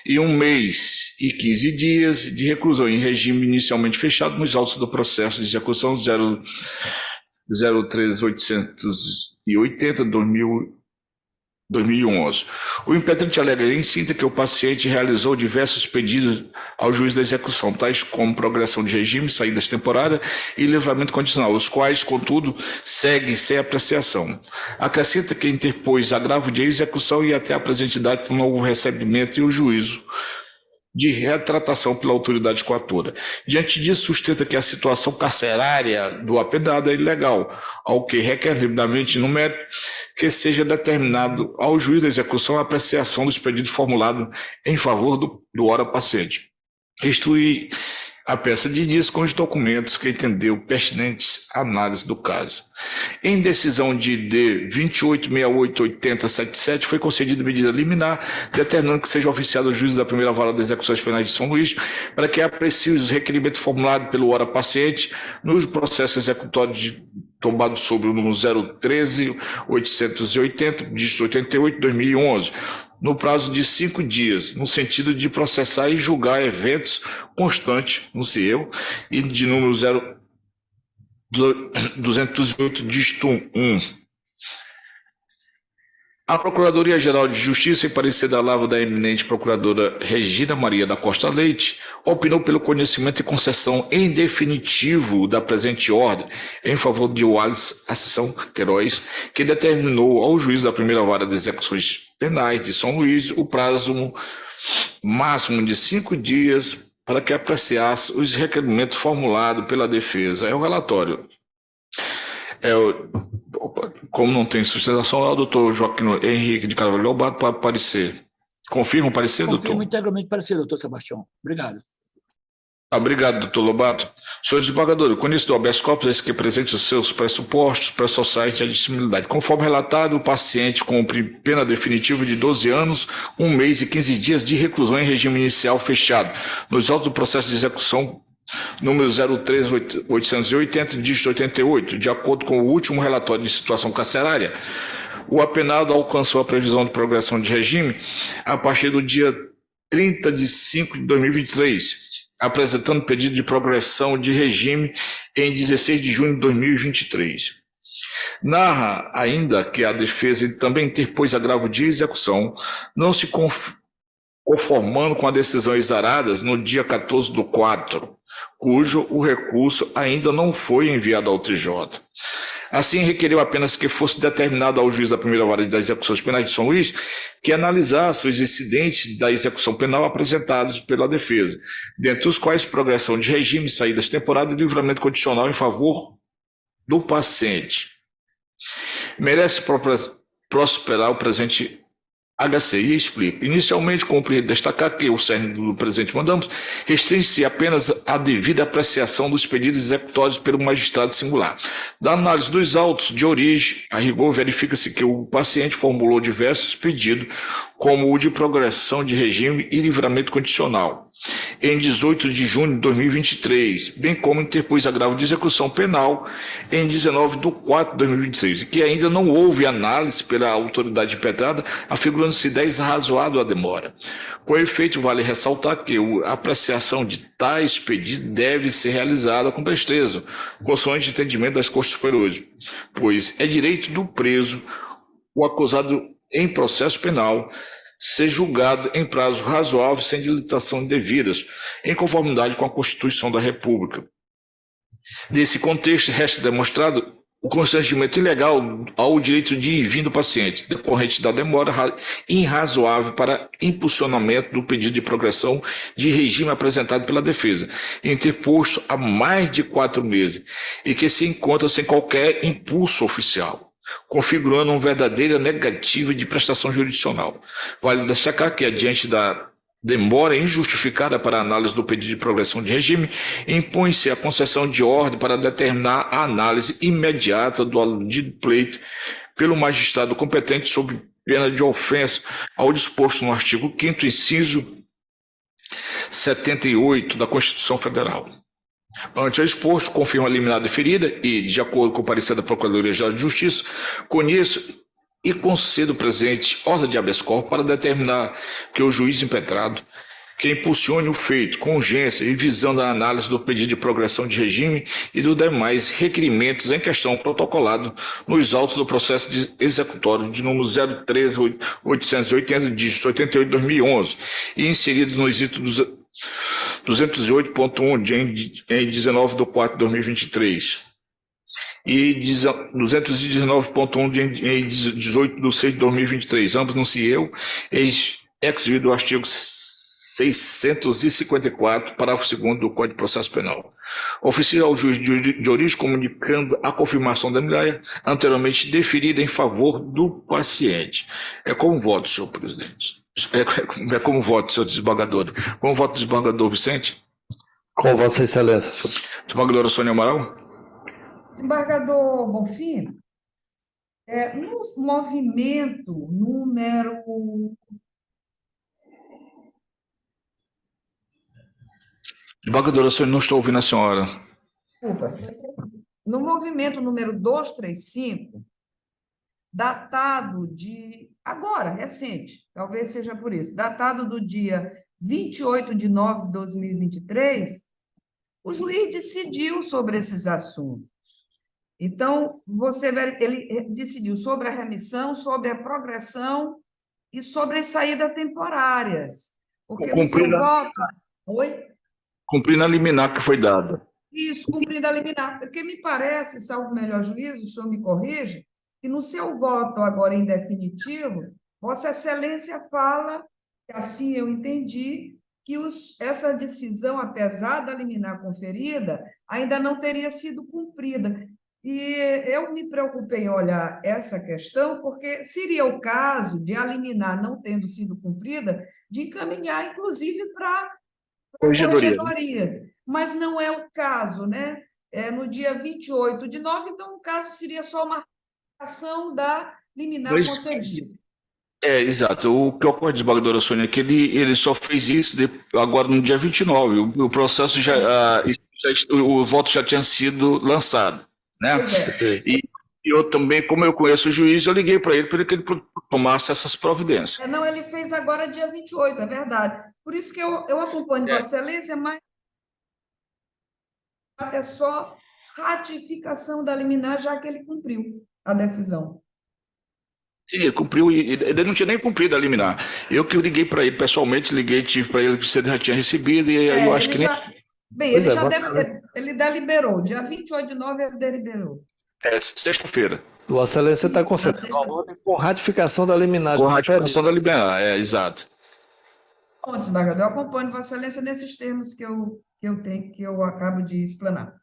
e 1 mês e 15 dias de reclusão em regime inicialmente fechado nos autos do processo de execução 03880/2011. O impetrante alega em síntese que o paciente realizou diversos pedidos ao juiz da execução, tais como progressão de regime, saídas temporárias e livramento condicional, os quais, contudo, seguem sem apreciação. Acrescenta que interpôs agravo de execução e até a presente data não houve recebimento e o juízo de retratação pela autoridade coatora. Diante disso, sustenta que a situação carcerária do apenado é ilegal, ao que requer devidamente no mérito que seja determinado ao juiz da execução a apreciação dos pedidos formulados em favor do ora paciente. Instruir a peça de diz com os documentos que entendeu pertinentes à análise do caso. Em decisão de D 28688077 foi concedida medida liminar, determinando que seja oficiado o juiz da primeira vara das execuções penais de São Luís para que aprecie os requerimentos formulados pelo ora paciente nos processos executórios tombado sobre o número 013-880, dígito 88, 2011, no prazo de 5 dias, no sentido de processar e julgar eventos constantes, no CIEU, e de número 208, dígito 1. A Procuradoria-Geral de Justiça, em parecer da lavra da eminente procuradora Regina Maria da Costa Leite, opinou pelo conhecimento e concessão em definitivo da presente ordem em favor de Wallace, a seção Queiroz, que determinou ao juiz da primeira vara de execuções penais de São Luís o prazo máximo de 5 dias para que apreciasse os requerimentos formulados pela defesa. É o relatório. Como não tem sustentação, o doutor Joaquim Henrique de Carvalho Lobato para parecer. Confirma o parecer, doutor? Confirmo integralmente o parecer, doutor Sebastião. Obrigado. Obrigado, doutor Lobato. Senhor desembargador, o conhecimento do habeas corpus é esse que apresente os seus pressupostos processuais de admissibilidade. Conforme relatado, o paciente cumpre pena definitiva de 12 anos, 1 mês e 15 dias de reclusão em regime inicial fechado, nos autos do processo de execução número 03880, dígito 88, de acordo com o último relatório de situação carcerária, o apenado alcançou a previsão de progressão de regime a partir do dia 30 de 5 de 2023, apresentando pedido de progressão de regime em 16 de junho de 2023. Narra ainda que a defesa também interpôs agravo de execução, não se conformando com a decisão exaradas no dia 14/4, cujo o recurso ainda não foi enviado ao TJ. Assim, requeriu apenas que fosse determinado ao juiz da primeira vara das execuções penais de São Luís que analisasse os incidentes da execução penal apresentados pela defesa, dentre os quais progressão de regime, saídas temporárias e livramento condicional em favor do paciente. Merece prosperar o presente HC, e explica. Inicialmente, cumpre destacar que o cerne do presente mandamos restringe-se apenas à devida apreciação dos pedidos executórios pelo magistrado singular. Da análise dos autos de origem, a rigor, verifica-se que o paciente formulou diversos pedidos, como o de progressão de regime e livramento condicional, em 18 de junho de 2023, bem como interpôs agravo de execução penal em 19/4 de 2023, e que ainda não houve análise pela autoridade impetrada, afigurando-se desrazoável a demora. Com efeito, vale ressaltar que a apreciação de tais pedidos deve ser realizada com presteza, consoante entendimento das Cortes Superiores, pois é direito do preso, o acusado em processo penal, ser julgado em prazo razoável sem dilatação indevidas, em conformidade com a Constituição da República. Nesse contexto, resta demonstrado o constrangimento ilegal ao direito de ir e vir do paciente, decorrente da demora irrazoável para impulsionamento do pedido de progressão de regime apresentado pela defesa, interposto há mais de 4 meses, e que se encontra sem qualquer impulso oficial, configurando uma verdadeira negativa de prestação jurisdicional. Vale destacar que, adiante da demora injustificada para a análise do pedido de progressão de regime, impõe-se a concessão de ordem para determinar a análise imediata do aludido pleito pelo magistrado competente sob pena de ofensa ao disposto no artigo 5º, inciso 78 da Constituição Federal. Ante o exposto, confirma a liminar deferida e, de acordo com o parecer da Procuradoria-Geral de Justiça, conheço e concedo presente ordem de habeas corpus para determinar que o juiz impetrado, que impulsione o feito com urgência e visando a análise do pedido de progressão de regime e dos demais requerimentos em questão protocolado nos autos do processo de executório de número 013.880, dígito 88/2011, e inserido no inciso 208.1, em 19/4/2023. E 219.1 em 18/6/2023, ambos no CIEU, ex-vido do artigo 654, parágrafo 2º do Código de Processo Penal. Oficio ao juiz de origem comunicando a confirmação da liminar anteriormente deferida em favor do paciente. É como voto, senhor presidente. É como voto, senhor desembargador. Como voto, desembargador Vicente? Com Vossa Excelência, senhor. Desembargadora Sônia Amaral? Desembargador Bonfim, no movimento número... Desembargadora Sônia, não estou ouvindo a senhora. Desculpa. No movimento número 235, datado de... agora, recente, talvez seja por isso, datado do dia 28/9/2023, o juiz decidiu sobre esses assuntos. Então, ele decidiu sobre a remissão, sobre a progressão e sobre as saídas temporárias. Porque no seu voto... Oi? Cumprindo a liminar que foi dada. Isso, cumprindo a liminar. Porque me parece, salvo o melhor juízo, o senhor me corrige, que no seu voto agora em definitivo, Vossa Excelência fala, assim eu entendi, que essa decisão, apesar da liminar conferida, ainda não teria sido cumprida. E eu me preocupei em olhar essa questão, porque seria o caso de a liminar não tendo sido cumprida, de encaminhar, inclusive, para a corregedoria. Mas não é o caso, né? No dia 28/9, então o caso seria só uma ação da liminar concedida. Exato. O que ocorre, desembargadora Sônia, é que ele só fez isso agora no dia 29. O processo o voto já tinha sido lançado, né? E eu também, como eu conheço o juiz, eu liguei para ele que ele tomasse essas providências. Não, ele fez agora dia 28, é verdade. Por isso que eu acompanho Vossa Excelência, mas é só ratificação da liminar, já que ele cumpriu a decisão. Sim, ele cumpriu, e ele não tinha nem cumprido a liminar. Eu que liguei para ele pessoalmente, tive para ele que ele já tinha recebido, e aí eu acho que nem... Bem, ele deliberou, dia 28/9 ele deliberou. Sexta-feira. Vossa Excelência está concedendo a ordem com ratificação da liminar. Com ratificação da liminar, exato. Bom, desembargador, eu acompanho Vossa Excelência nesses termos que eu acabo de explanar.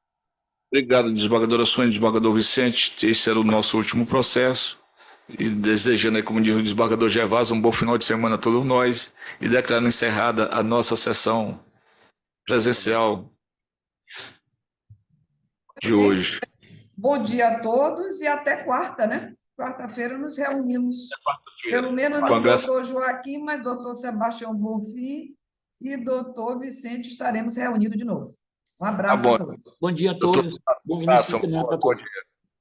Obrigado, desembargadora Sônia, desembargador Vicente. Esse era o nosso último processo. E desejando aí, como diz o desembargador Gervásio, um bom final de semana a todos nós e declarando encerrada a nossa sessão presencial de hoje. Bom dia a todos e até quarta, né? Quarta-feira nos reunimos. Pelo menos não o doutor Joaquim, mas doutor Sebastião Bonfim e doutor Vicente estaremos reunidos de novo. Um abraço a todos. Bom dia a todos. Bom início de semana para todos.